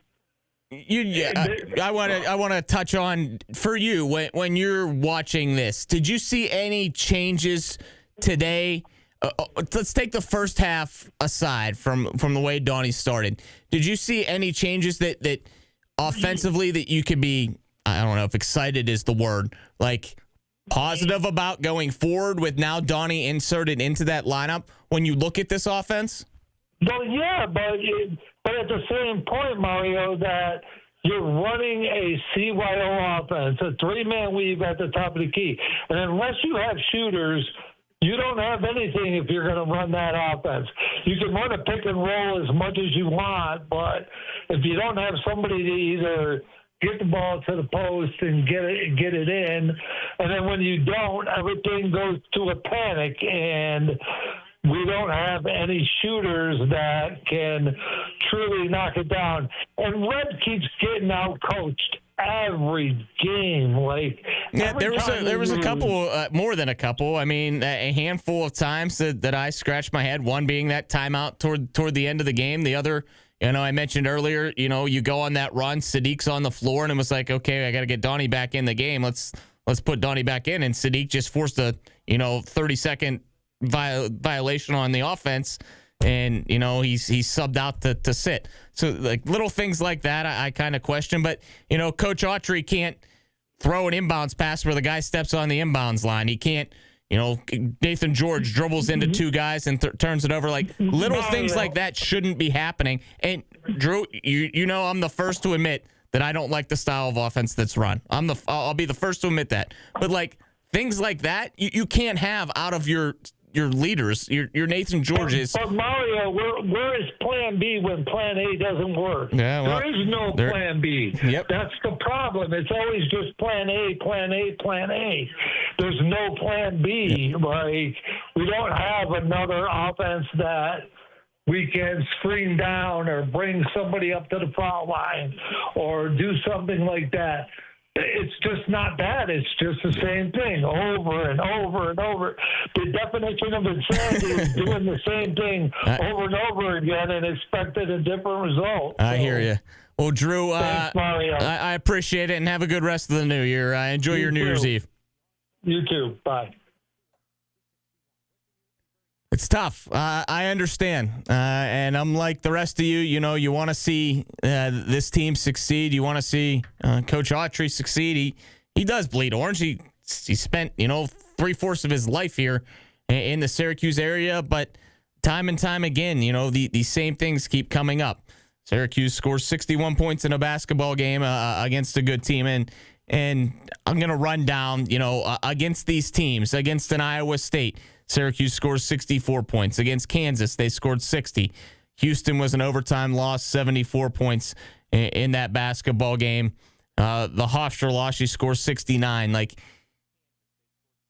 I want to touch on, for you, when you're watching this, did you see any changes today? Let's take the first half aside from the way Donnie started. Did you see any changes that offensively that you could be, I don't know if excited is the word, positive about going forward with now Donnie inserted into that lineup when you look at this offense? Well, yeah, but at the same point, Mario, that you're running a CYO offense, a 3-man weave at the top of the key. And unless you have shooters, you don't have anything if you're going to run that offense. You can run a pick and roll as much as you want, but if you don't have somebody to either get the ball to the post and get it in, and then when you don't, everything goes to a panic, and we don't have any shooters that can truly knock it down. And Red keeps getting out-coached every game. Like, yeah, there was a couple, more than a couple. I mean, a handful of times that I scratched my head. One being that timeout toward the end of the game. The other, I mentioned earlier, you go on that run, Sadiq's on the floor, and it was like, okay, I got to get Donnie back in the game. Let's put Donnie back in, and Sadiq just forced a 30-second violation on the offense. And, he's subbed out to sit. So, like, little things like that, I kind of question. But, Coach Autry can't throw an inbounds pass where the guy steps on the inbounds line. He can't, Nathan George dribbles into two guys and turns it over. Like, little things like that shouldn't be happening. And, Drew, I'm the first to admit that I don't like the style of offense that's run. I'll be the first to admit that. But, like, things like that, you can't have out of your leaders, your Nathan Georges. But Mario, where is Plan B when Plan A doesn't work? Yeah, well, there is no Plan B. Yep. That's the problem. It's always just Plan A, Plan A, Plan A. There's no Plan B. Like, we don't have another offense that we can screen down or bring somebody up to the foul line or do something like that. It's just not that. It's just the same thing over and over and over. The definition of insanity is doing the same thing over and over again and expecting a different result. I hear you. Well, Drew, thanks, Mario. I appreciate it, and have a good rest of the new year. Enjoy your New Year's Eve. You too. Bye. It's tough. I understand. And I'm like the rest of you. You want to see this team succeed. You want to see Coach Autry succeed. He does bleed orange. He spent, 3/4 of his life here in the Syracuse area. But time and time again, the same things keep coming up. Syracuse scores 61 points in a basketball game against a good team. And I'm going to run down, against these teams, against an Iowa State. Syracuse scores 64 points. Against Kansas, they scored 60. Houston was an overtime loss, 74 points in that basketball game. The Hofstra loss, she scores 69. Like,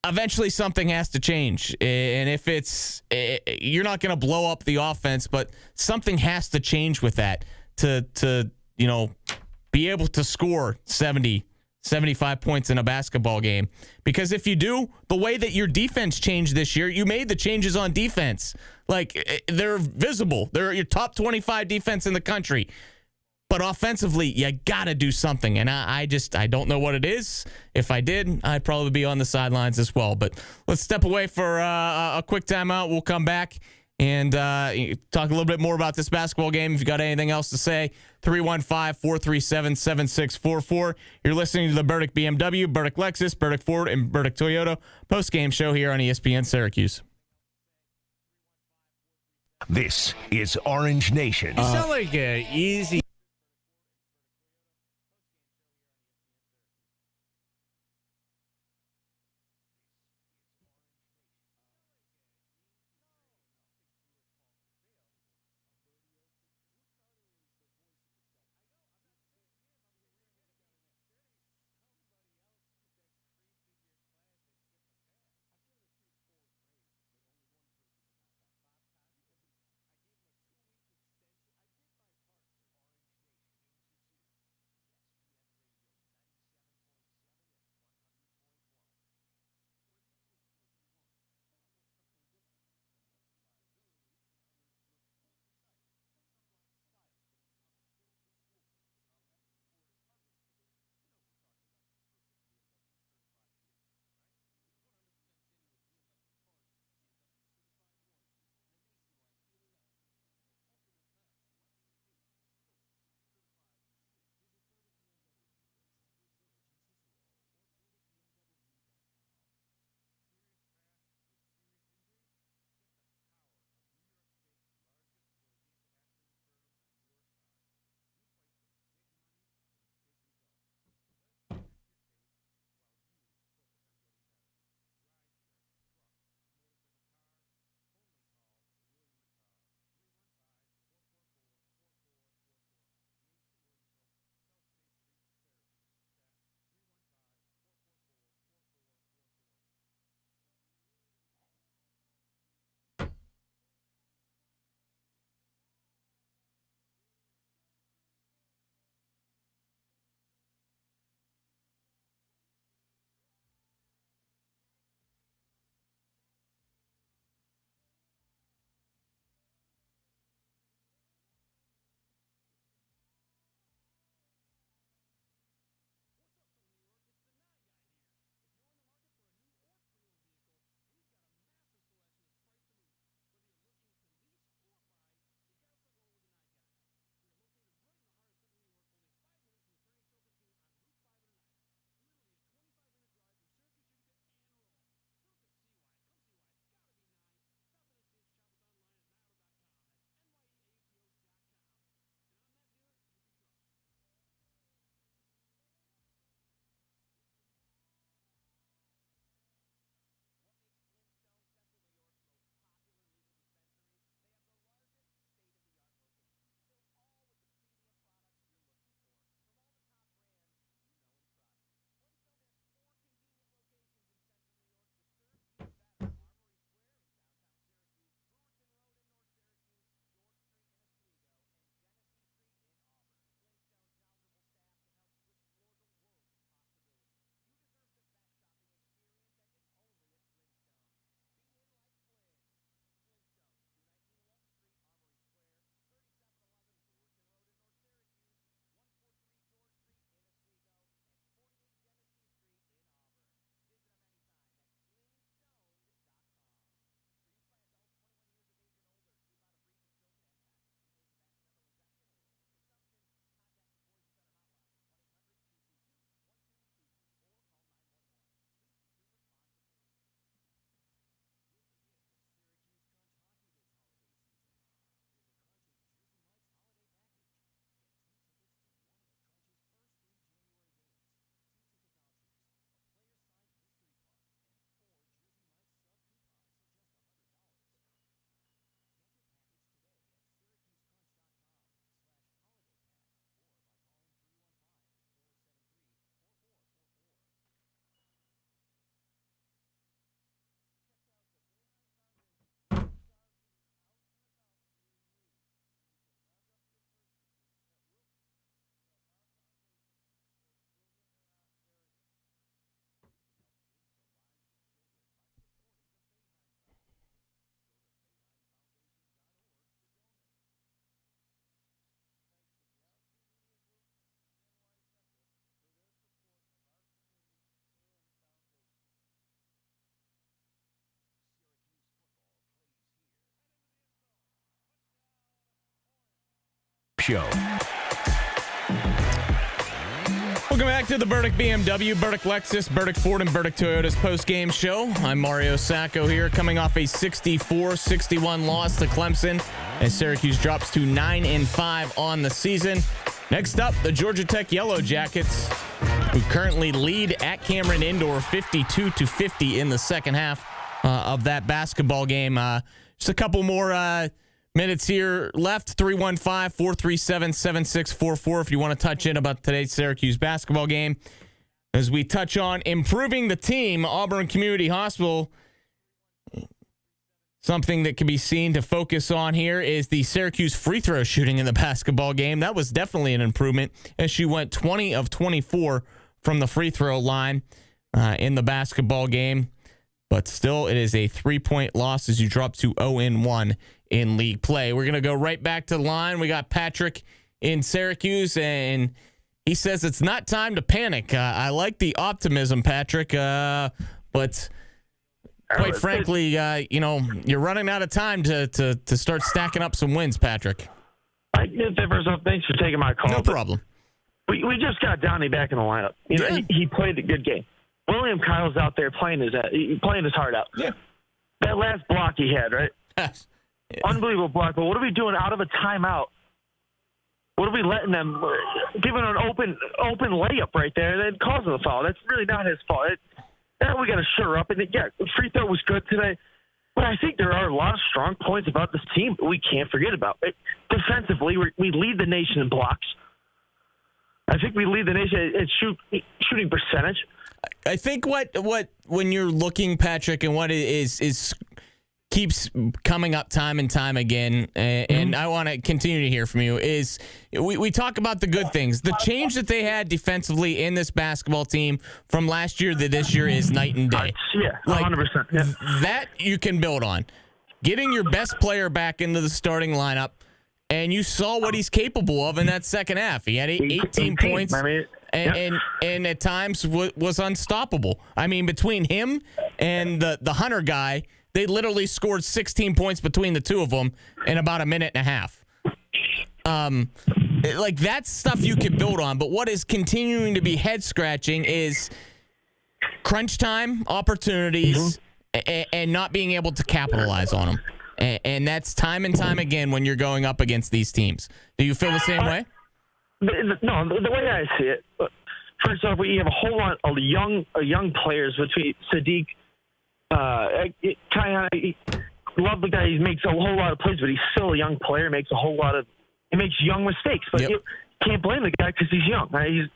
eventually something has to change. And if you're not going to blow up the offense, but something has to change with that to be able to score 70, 75 points in a basketball game. Because if you do, the way that your defense changed this year, you made the changes on defense. Like, they're visible. They're your top 25 defense in the country. But offensively, you got to do something. And I don't know what it is. If I did, I'd probably be on the sidelines as well. But let's step away for a quick timeout. We'll come back and talk a little bit more about this basketball game. If you got anything else to say, 315-437-7644. You're listening to the Burdick BMW, Burdick Lexus, Burdick Ford, and Burdick Toyota postgame show here on ESPN Syracuse. This is Orange Nation. You sound like an easy... Show. Welcome back to the Burdick BMW, Burdick Lexus, Burdick Ford, and Burdick Toyota's post-game show. I'm Mario Sacco here, coming off a 64-61 loss to Clemson as Syracuse drops to 9-5 on the season. Next up, the Georgia Tech Yellow Jackets, who currently lead at Cameron Indoor 52-50 in the second half of that basketball game. Just a couple more minutes here left. 315-437-7644 if you want to touch in about today's Syracuse basketball game. As we touch on improving the team, Auburn Community Hospital, something that can be seen to focus on here is the Syracuse free throw shooting in the basketball game. That was definitely an improvement as she went 20 of 24 from the free throw line in the basketball game. But still, it is a 3-point loss as you drop to 0-1 in league play. We're going to go right back to the line. We got Patrick in Syracuse, and he says it's not time to panic. I like the optimism, Patrick, but quite frankly, you're running out of time to start stacking up some wins, Patrick. First off, thanks for taking my call. No problem. We just got Donnie back in the lineup. He played a good game. William Kyle's out there playing his heart out. Yeah. That last block he had, right? Yes. Unbelievable block. But what are we doing out of a timeout? What are we letting them giving an open layup right there, then causing the foul? That's really not his fault. Now we got to shore up. And free throw was good today. But I think there are a lot of strong points about this team that we can't forget about. Defensively, we lead the nation in blocks. I think we lead the nation at shooting percentage. I think what when you're looking, Patrick, and what it is keeps coming up time and time again, and I want to continue to hear from you, is we talk about the good things. The change that they had defensively in this basketball team from last year to this year is night and day. Yeah, 100%. Yeah. That you can build on. Getting your best player back into the starting lineup, and you saw what he's capable of in that second half. He had 18 points. And at times was unstoppable. I mean, between him and the Hunter guy, they literally scored 16 points between the two of them in about a minute and a half. That's stuff you can build on. But what is continuing to be head-scratching is crunch time opportunities and not being able to capitalize on them. And that's time and time again when you're going up against these teams. Do you feel the same way? No, the way I see it, first off, we have a whole lot of young players between Sadiq, Kayana. Love the guy. He makes a whole lot of plays, but he's still a young player. Makes he makes young mistakes, but you can't blame the guy because he's young. Right? He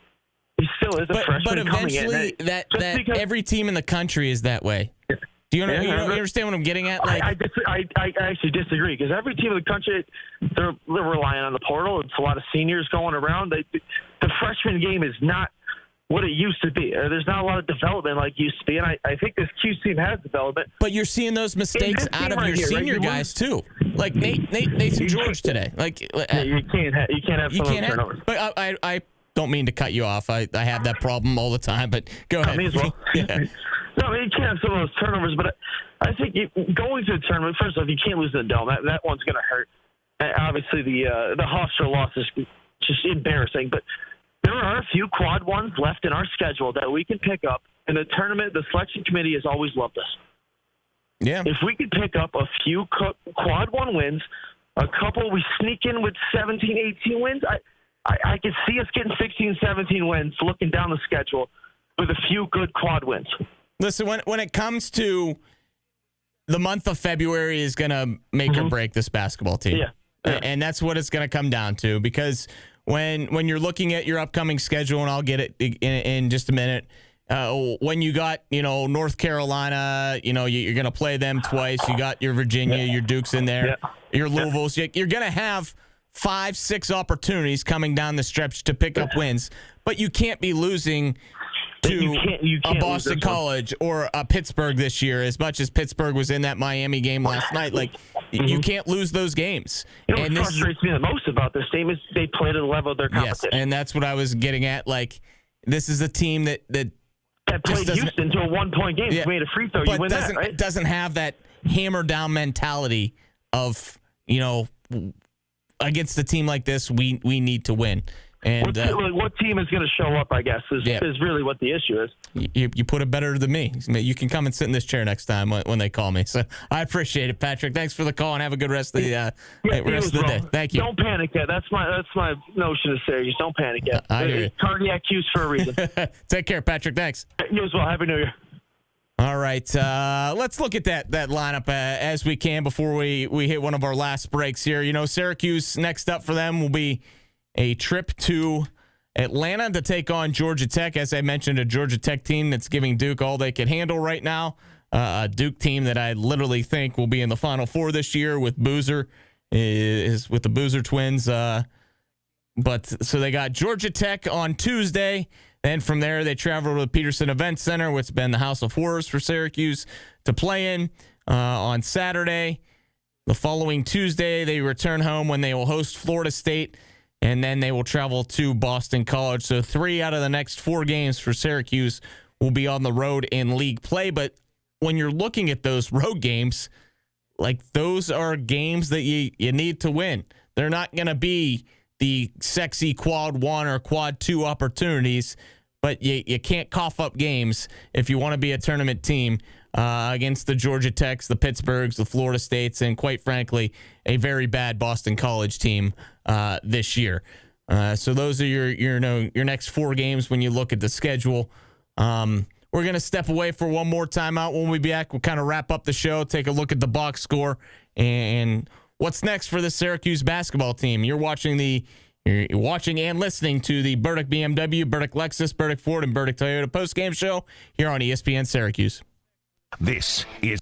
still is a freshman. But eventually, that every team in the country is that way. Do you understand what I'm getting at? I actually disagree because every team in the country, they're relying on the portal. It's a lot of seniors going around. The freshman game is not what it used to be. There's not a lot of development like it used to be, and I think this Cuse team has development. But you're seeing those mistakes out of your senior guys too, like Nathan George today. You can't have some turnovers. But I don't mean to cut you off. I have that problem all the time. But go ahead. Me as well. No, you can't have some of those turnovers, but I think going to the tournament, first off, you can't lose the Dome. That one's going to hurt. And obviously, the Hofstra loss is just embarrassing, but there are a few quad ones left in our schedule that we can pick up. And the tournament, the selection committee has always loved us. Yeah. If we could pick up a few quad one wins, a couple we sneak in with 17, 18 wins, I could see us getting 16, 17 wins looking down the schedule with a few good quad wins. Listen, when it comes to the month of February is going to make or break this basketball team. Yeah. And that's what it's going to come down to, because when you're looking at your upcoming schedule, and I'll get it in just a minute, when you got, North Carolina, you're going to play them twice. You got your Virginia, your Dukes in there, your Louisville's. You're going to have 5-6 opportunities coming down the stretch to pick up wins, but you can't be losing to a Boston College or a Pittsburgh this year, as much as Pittsburgh was in that Miami game last night. You can't lose those games. What frustrates me the most about this team is they play to the level of their competition. Yes, and that's what I was getting at. This is a team that played Houston to a 1-point game. Yeah, made a free throw. You win that, right? Doesn't have that hammer down mentality of, against a team like this, we need to win. And what team is going to show up, I guess, is really what the issue is. You put it better than me. You can come and sit in this chair next time when they call me. So I appreciate it, Patrick. Thanks for the call, and have a good rest of the day. Thank you. Don't panic yet. That's my notion of Syracuse. Don't panic yet. I hear you. Cardiac Cuse for a reason. Take care, Patrick. Thanks. You as well. Happy New Year. All right, let's look at that lineup as we can before we hit one of our last breaks here. Syracuse, next up for them will be a trip to Atlanta to take on Georgia Tech. As I mentioned, a Georgia Tech team that's giving Duke all they can handle right now. A Duke team that I literally think will be in the Final Four this year with Boozer, with the Boozer twins. So they got Georgia Tech on Tuesday. Then from there, they travel to the Peterson Event Center, which has been the House of Horrors for Syracuse, to play in on Saturday. The following Tuesday, they return home when they will host Florida State, and then they will travel to Boston College. So 3 out of the next 4 games for Syracuse will be on the road in league play. But when you're looking at those road games, those are games that you need to win. They're not going to be the sexy quad 1 or quad 2 opportunities, but you can't cough up games if you want to be a tournament team against the Georgia Techs, the Pittsburghs, the Florida States, and quite frankly, a very bad Boston College team this year. So those are your next 4 games when you look at the schedule. We're going to step away for one more timeout. When we be back, we'll kind of wrap up the show, take a look at the box score, and what's next for the Syracuse basketball team. You're watching and listening to the Burdick BMW, Burdick Lexus, Burdick Ford, and Burdick Toyota postgame show here on ESPN Syracuse. This is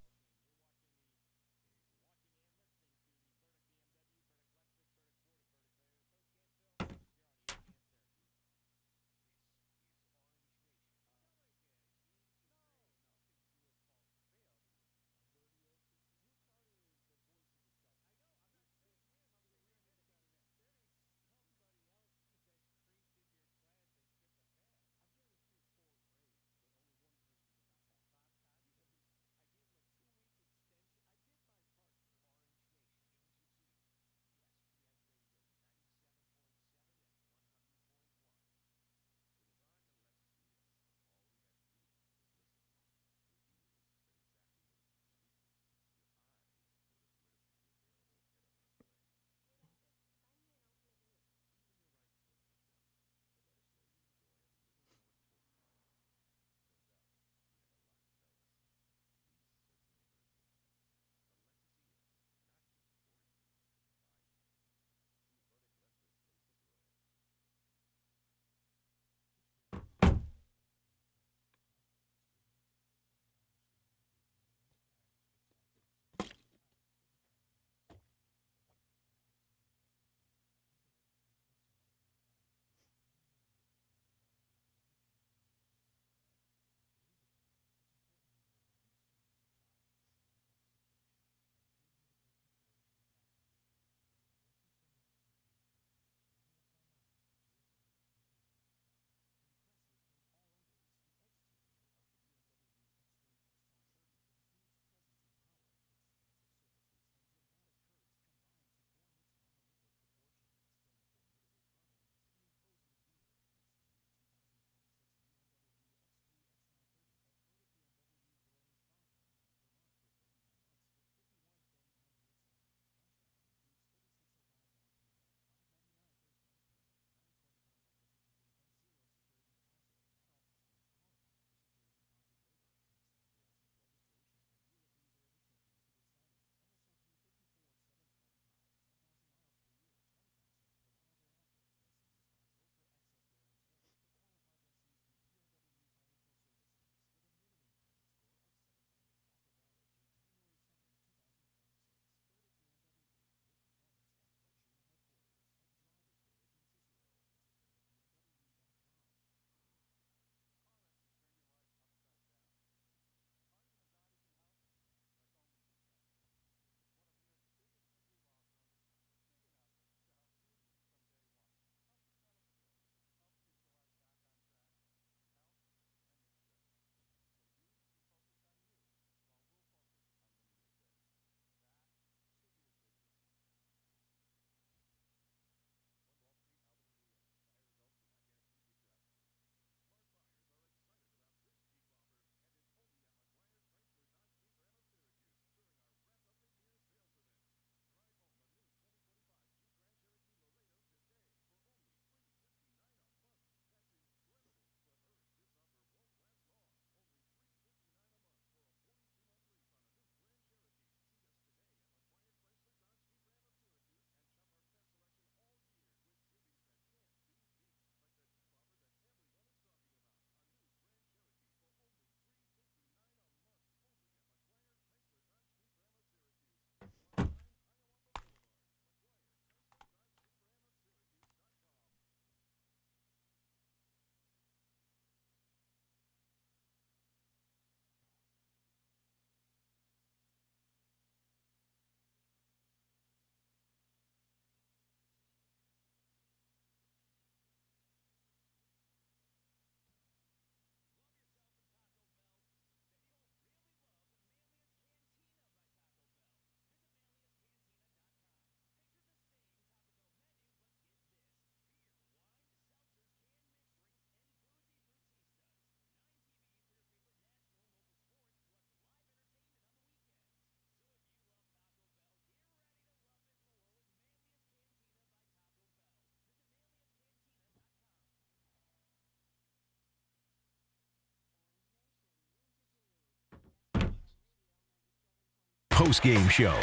Postgame Show.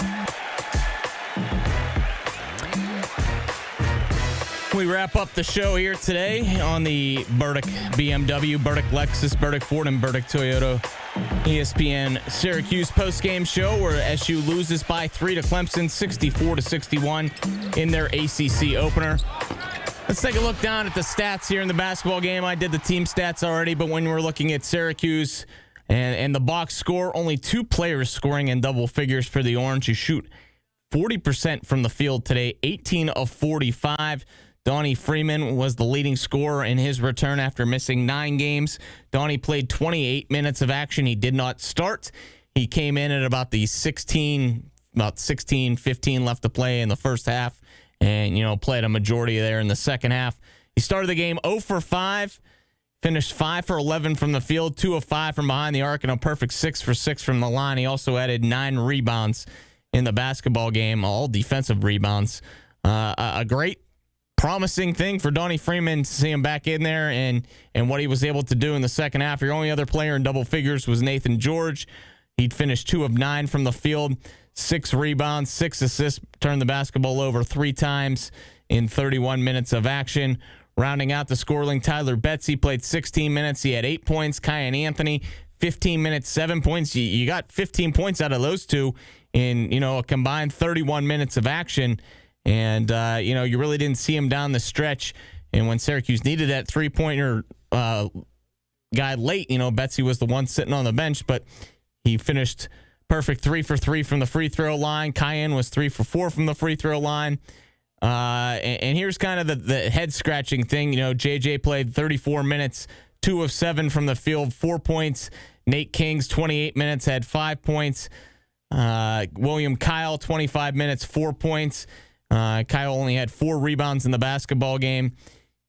We wrap up the show here today on the Burdick BMW, Burdick Lexus, Burdick Ford, and Burdick Toyota ESPN Syracuse postgame show, where SU loses by 3 to Clemson, 64-61 in their ACC opener. Let's take a look down at the stats here in the basketball game. I did the team stats already, but when we're looking at Syracuse and the box score, only 2 players scoring in double figures for the Orange, who shoot 40% from the field today, 18 of 45. Donnie Freeman was the leading scorer in his return after missing 9 games. Donnie played 28 minutes of action. He did not start. He came in at about 16, 15 left to play in the first half and, played a majority there in the second half. He started the game 0 for 5, finished 5 for 11 from the field, 2 of 5 from behind the arc, and a perfect 6 for 6 from the line. He also added 9 rebounds in the basketball game, all defensive rebounds. A great promising thing for Donnie Freeman to see him back in there and what he was able to do in the second half. Your only other player in double figures was Nathan George. He'd finished 2 of 9 from the field, 6 rebounds, 6 assists, turned the basketball over 3 times in 31 minutes of action. Rounding out the scoring, Tyler Betsy played 16 minutes. He had 8 points. Kyan Anthony, 15 minutes, 7 points. You got 15 points out of those two in, a combined 31 minutes of action. And, you really didn't see him down the stretch. And when Syracuse needed that three-pointer guy late, Betsy was the one sitting on the bench, but he finished perfect 3 for 3 from the free throw line. Kyan was 3 for 4 from the free throw line. And here's kind of the head-scratching thing. JJ played 34 minutes, 2 of 7 from the field, 4 points. Nate Kings, 28 minutes, had 5 points. William Kyle, 25 minutes, 4 points. Kyle only had 4 rebounds in the basketball game.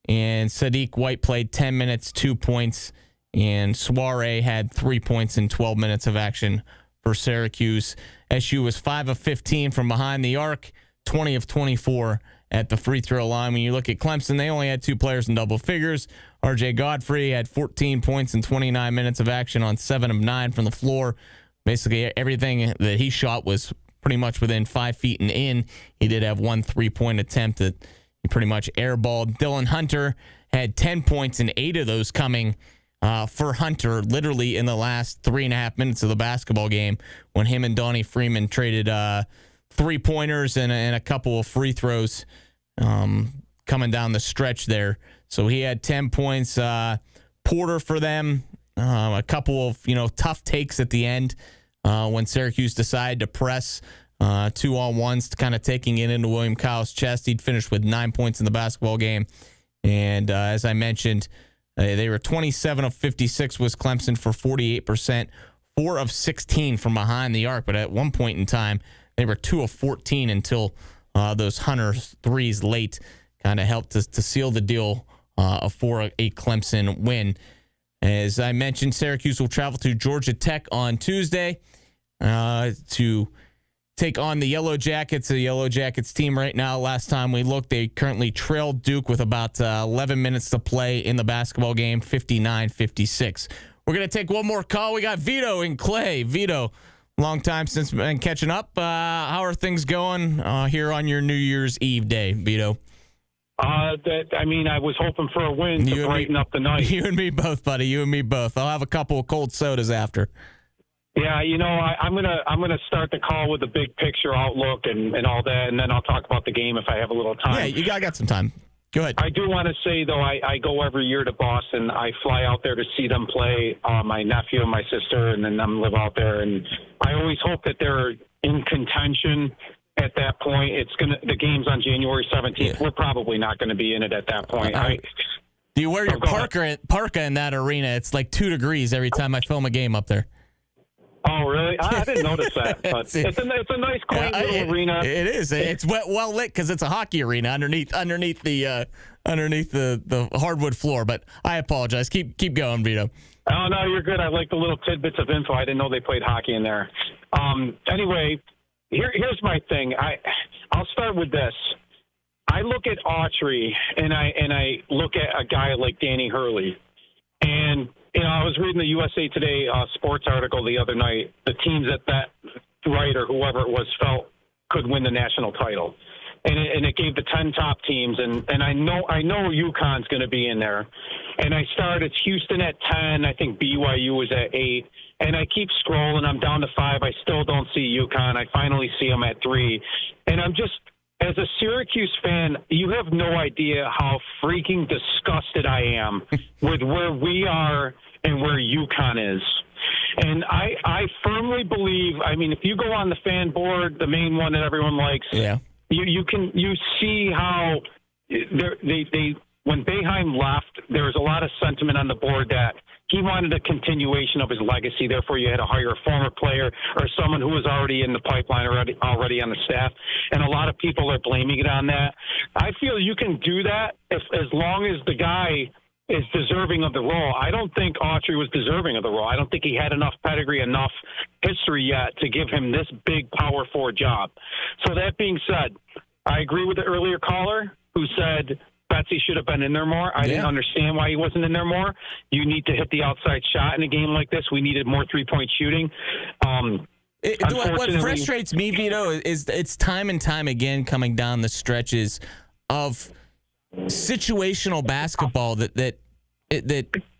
And Sadiq White played 10 minutes, 2 points. And Soiree had 3 points in 12 minutes of action for Syracuse. SU was 5 of 15 from behind the arc, 20 of 24 at the free throw line. When you look at Clemson, they only had 2 players in double figures. RJ Godfrey had 14 points in 29 minutes of action on 7 of 9 from the floor. Basically, everything that he shot was pretty much within 5 feet and in. He did have 1 3-point attempt that he pretty much airballed. Dylan Hunter had 10 points, and 8 of those coming for Hunter literally in the last 3.5 minutes of the basketball game when him and Donnie Freeman traded 3-pointers and a couple of free throws coming down the stretch there. So he had 10 points. Porter for them, a couple of tough takes at the end. When Syracuse decided to press 2-on-1s, kind of taking it into William Kyle's chest. He'd finished with 9 points in the basketball game. And as I mentioned, they were 27 of 56 was Clemson for 48%, 4 of 16 from behind the arc. But at one point in time, they were 2 of 14 until those Hunter threes late kind of helped to seal the deal for a Clemson win. As I mentioned, Syracuse will travel to Georgia Tech on Tuesday to take on the Yellow Jackets. The Yellow Jackets team right now, last time we looked, they currently trailed Duke with about 11 minutes to play in the basketball game, 59-56. We're going to take one more call. We got Vito in Clay. Vito, long time since been catching up. How are things going here on your New Year's Eve day, Vito? I was hoping for a win to brighten up the night. You and me both, buddy. You and me both. I'll have a couple of cold sodas after. Yeah, I'm gonna start the call with the big picture outlook and all that, and then I'll talk about the game if I have a little time. Yeah, I got some time. Go ahead. I do want to say though, I go every year to Boston. I fly out there to see them play. My nephew and my sister, and then them live out there, and I always hope that they're in contention. At that point, the game's on January 17th. Yeah. We're probably not going to be in it at that point. Do you wear your parka in that arena? It's like 2 degrees every time I film a game up there. Oh, really? I didn't notice that. But it's a nice, quaint little arena. It is. It's well lit because it's a hockey arena underneath the hardwood floor. But I apologize. Keep going, Vito. Oh no, you're good. I like the little tidbits of info. I didn't know they played hockey in there. Anyway. Here's my thing. I'll start with this. I look at Autry and I look at a guy like Danny Hurley, and I was reading the USA Today sports article the other night. The teams that Wright or whoever it was felt could win the national title. And it gave the 10 top teams, and I know UConn's going to be in there. And I started Houston at 10. I think BYU was at 8. And I keep scrolling. I'm down to 5. I still don't see UConn. I finally see them at 3. And I'm just, as a Syracuse fan, you have no idea how freaking disgusted I am with where we are and where UConn is. And I firmly believe, I mean, if you go on the fan board, the main one that everyone likes, you see how they when Boeheim left, there was a lot of sentiment on the board that he wanted a continuation of his legacy. Therefore, you had to hire a former player or someone who was already in the pipeline, already on the staff. And a lot of people are blaming it on that. I feel you can do that as long as the guy is deserving of the role. I don't think Autry was deserving of the role. I don't think he had enough pedigree, enough history yet to give him this big power forward job. So that being said, I agree with the earlier caller who said Betsy should have been in there more. I didn't understand why he wasn't in there more. You need to hit the outside shot in a game like this. We needed more three-point shooting. What frustrates me, Vito, is it's time and time again coming down the stretches of situational basketball that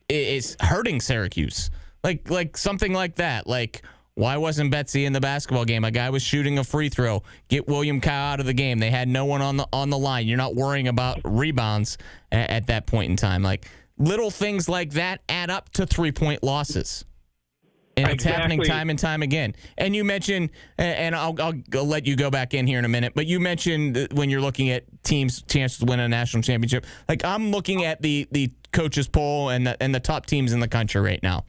is hurting Syracuse. Like something like that. Like, why wasn't Betsy in the basketball game? A guy was shooting a free throw. Get William Kyle out of the game. They had no one on the line. You're not worrying about rebounds at that point in time. Like, little things like that add up to 3-point losses. And it's happening time and time again. And you mentioned, and I'll let you go back in here in a minute, but you mentioned when you're looking at teams' chances to win a national championship. Like, I'm looking at the coaches poll and the top teams in the country right now.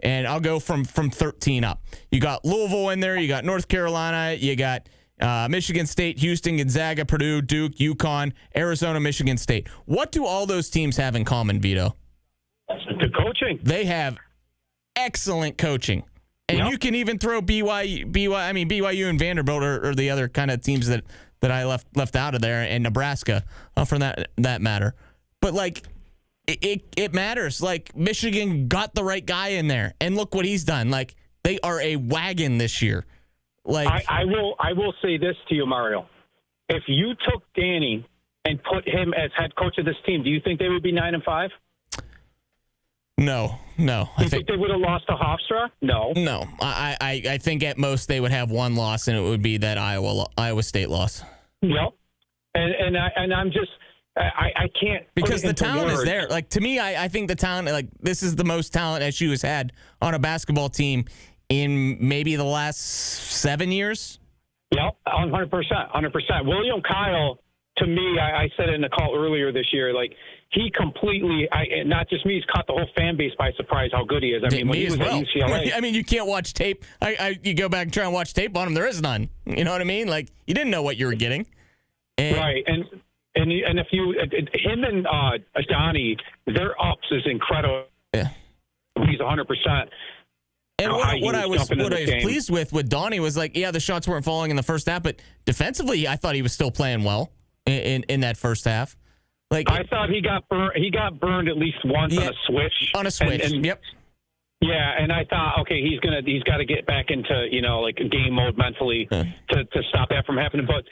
And I'll go from 13 up. You got Louisville in there. You got North Carolina. You got Michigan State, Houston, Gonzaga, Purdue, Duke, UConn, Arizona, Michigan State. What do all those teams have in common, Vito? The coaching. They have excellent coaching. And you can even throw BYU and Vanderbilt are the other kind of teams that I left out of there, and Nebraska for that matter. But, like, it matters. Like, Michigan got the right guy in there, and look what he's done. Like, they are a wagon this year. Like, I will say this to you, Mario. If you took Danny and put him as head coach of this team, do you think they would be 9-5? No. I think they would have lost to Hofstra? No. I think at most they would have one loss, and it would be that Iowa State loss. Yep. And I'm just. I can't, because the talent is there. Like, to me, I think the talent, like, this is the most talent SU has had on a basketball team in maybe the last 7 years. Yep, 100%. William Kyle, to me, I said it in the call earlier this year, like, he completely, not just me, he's caught the whole fan base by surprise how good he is. I mean, when he was at UCLA. I mean, you can't watch tape. You go back and try and watch tape on him, there is none. You know what I mean? Like, you didn't know what you were getting. Right, and if you him and Donnie, their ups is incredible. Yeah, he's 100%. And what I was pleased with Donnie was, like, the shots weren't falling in the first half, but defensively, I thought he was still playing well in that first half. Like, I thought he got burned at least once on a switch. Yep. Yeah, and I thought, okay, he's got to get back into, like, game mode mentally to stop that from happening. But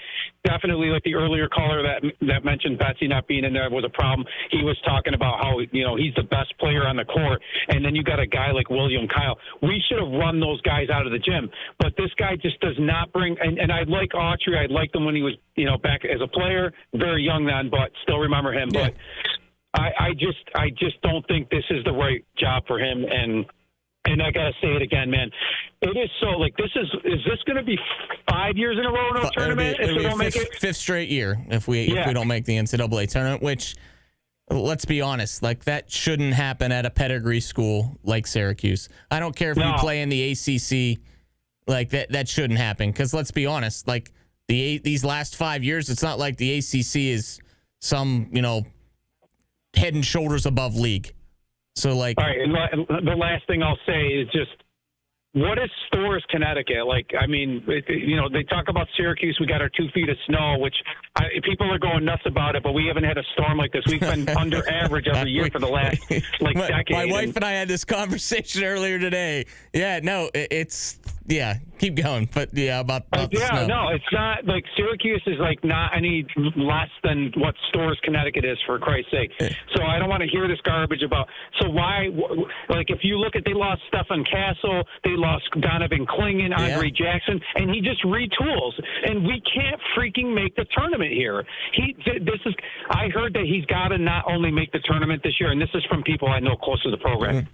definitely, like the earlier caller that mentioned Betsy not being in there was a problem. He was talking about how, he's the best player on the court, and then you got a guy like William Kyle. We should have run those guys out of the gym, but this guy just does not bring. And I like Autry. I liked him when he was, back as a player, very young then, but still remember him. Yeah. But I just don't think this is the right job for him. And I gotta say it again, man. It is so, like, is this going to be 5 years in a row in a tournament? It'll be fifth straight year if we don't make the NCAA tournament. Which, let's be honest, like, that shouldn't happen at a pedigree school like Syracuse. I don't care if you play in the ACC, like that shouldn't happen. Because let's be honest, like, these last 5 years, it's not like the ACC is some head and shoulders above league. So, like, all right, and the last thing I'll say is just, what is Storrs, Connecticut? Like, I mean, they talk about Syracuse. We got our 2 feet of snow, which people are going nuts about it, but we haven't had a storm like this. We've been under average every year for the last, decade. My wife and I had this conversation earlier today. Yeah, no, it's Yeah, keep going. But yeah, about the snow. No, it's not like Syracuse is like not any less than what Storrs, Connecticut is, for Christ's sake. So I don't want to hear this garbage about. So why, like, if you look at, they lost Stefan Castle, they lost Donovan Klingen, Andre Jackson, and he just retools, and we can't freaking make the tournament here. I heard that he's got to not only make the tournament this year, and this is from people I know close to the program. Mm-hmm.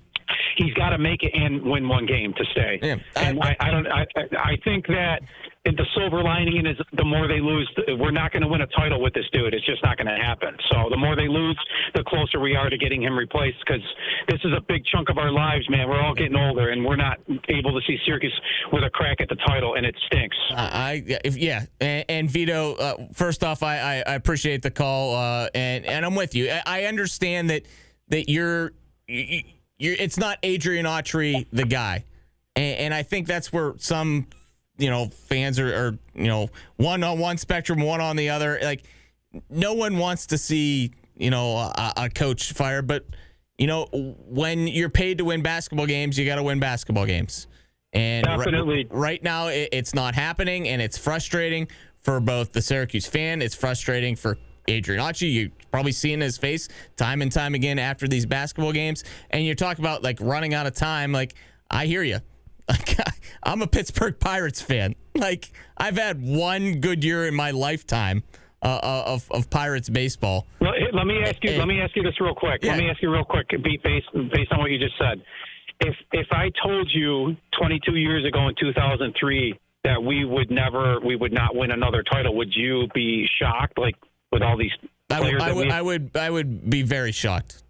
He's got to make it and win one game to stay. Yeah. And I think that the silver lining is the more they lose, we're not going to win a title with this dude. It's just not going to happen. So the more they lose, the closer we are to getting him replaced, because this is a big chunk of our lives, man. We're all getting older, and we're not able to see Syracuse with a crack at the title, and it stinks. And Vito, first off, I appreciate the call, and I'm with you. I understand that you're it's not Adrian Autry, the guy. And I think that's where some, fans are one on one spectrum, one on the other. Like, no one wants to see, a coach fired. But, when you're paid to win basketball games, you got to win basketball games. And definitely. Right now, it's not happening, and it's frustrating for both the Syracuse fan. It's frustrating for Adrian Autry. You've probably seen his face time and time again after these basketball games. And you talk about, like, running out of time. Like, I hear you. Like, I'm a Pittsburgh Pirates fan. Like, I've had one good year in my lifetime of Pirates baseball. Well, let me ask you this real quick. Yeah. Let me ask you real quick, based on what you just said. If I told you 22 years ago in 2003 that we would not win another title, would you be shocked? Like, with all these players, I would be very shocked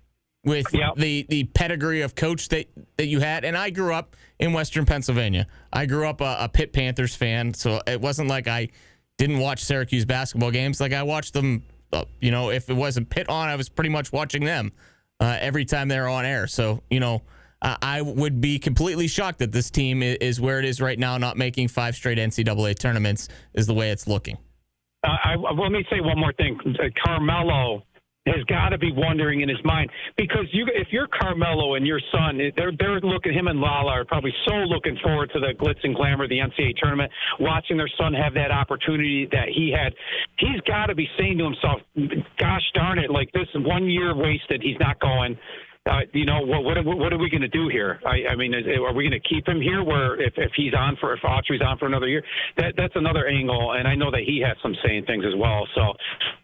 with the pedigree of coach that you had. And I grew up in Western Pennsylvania. I grew up a Pitt Panthers fan, so it wasn't like I didn't watch Syracuse basketball games. Like, I watched them. If it wasn't Pitt on, I was pretty much watching them every time they were on air. So I would be completely shocked that this team is where it is right now, not making 5 straight NCAA tournaments is the way it's looking. Let me say one more thing. Carmelo has got to be wondering in his mind, because if you're Carmelo and your son, they're looking, him and Lala are probably so looking forward to the glitz and glamour of the NCAA tournament, watching their son have that opportunity that he had. He's got to be saying to himself, gosh darn it, like, this 1 year wasted, he's not going. What are we going to do here? I mean, are we going to keep him here? Where if Autry's on for another year, that's another angle. And I know that he has some saying things as well. So,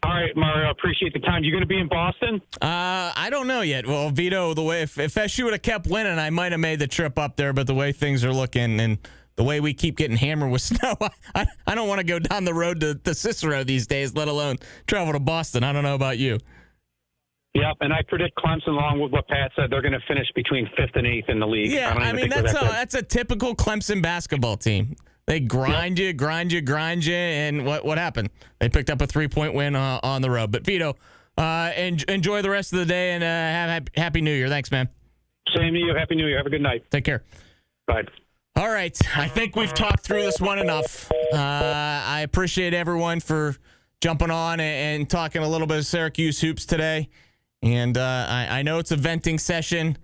all right, Mario, appreciate the time. You going to be in Boston? I don't know yet. Well, Vito, the way if SU would have kept winning, I might have made the trip up there. But the way things are looking and the way we keep getting hammered with snow, I don't want to go down the road to Cicero these days, let alone travel to Boston. I don't know about you. Yep, and I predict Clemson, along with what Pat said, they're going to finish between 5th and 8th in the league. Yeah, I mean, that's a typical Clemson basketball team. They grind you, and what happened? They picked up a 3-point win on the road. But, Vito, enjoy the rest of the day, and have Happy New Year. Thanks, man. Same to you. Happy New Year. Have a good night. Take care. Bye. All right. I think we've talked through this one enough. I appreciate everyone for jumping on and talking a little bit of Syracuse hoops today. And I know it's a venting session,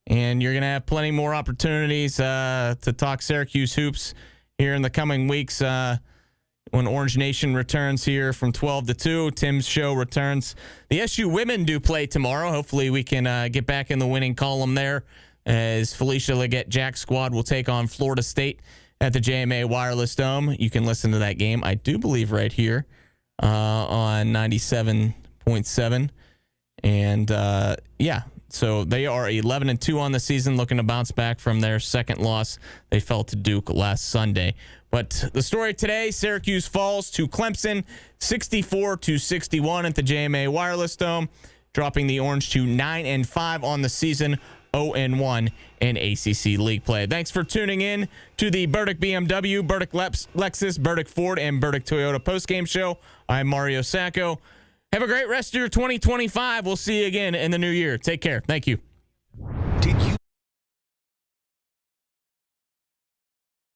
and you're going to have plenty more opportunities to talk Syracuse hoops here in the coming weeks when Orange Nation returns here from 12 to 2. Tim's show returns. The SU women do play tomorrow. Hopefully we can get back in the winning column there, as Felicia Leggett Jack's squad will take on Florida State at the JMA Wireless Dome. You can listen to that game, I do believe, right here on 97.7. And, so they are 11-2 on the season, looking to bounce back from their second loss. They fell to Duke last Sunday. But the story today, Syracuse falls to Clemson 64-61 at the JMA Wireless Dome, dropping the Orange to 9-5 on the season, 0-1 in ACC League play. Thanks for tuning in to the Burdick BMW, Burdick Lexus, Burdick Ford, and Burdick Toyota postgame show. I'm Mario Sacco. Have a great rest of your 2025. We'll see you again in the new year. Take care. Thank you.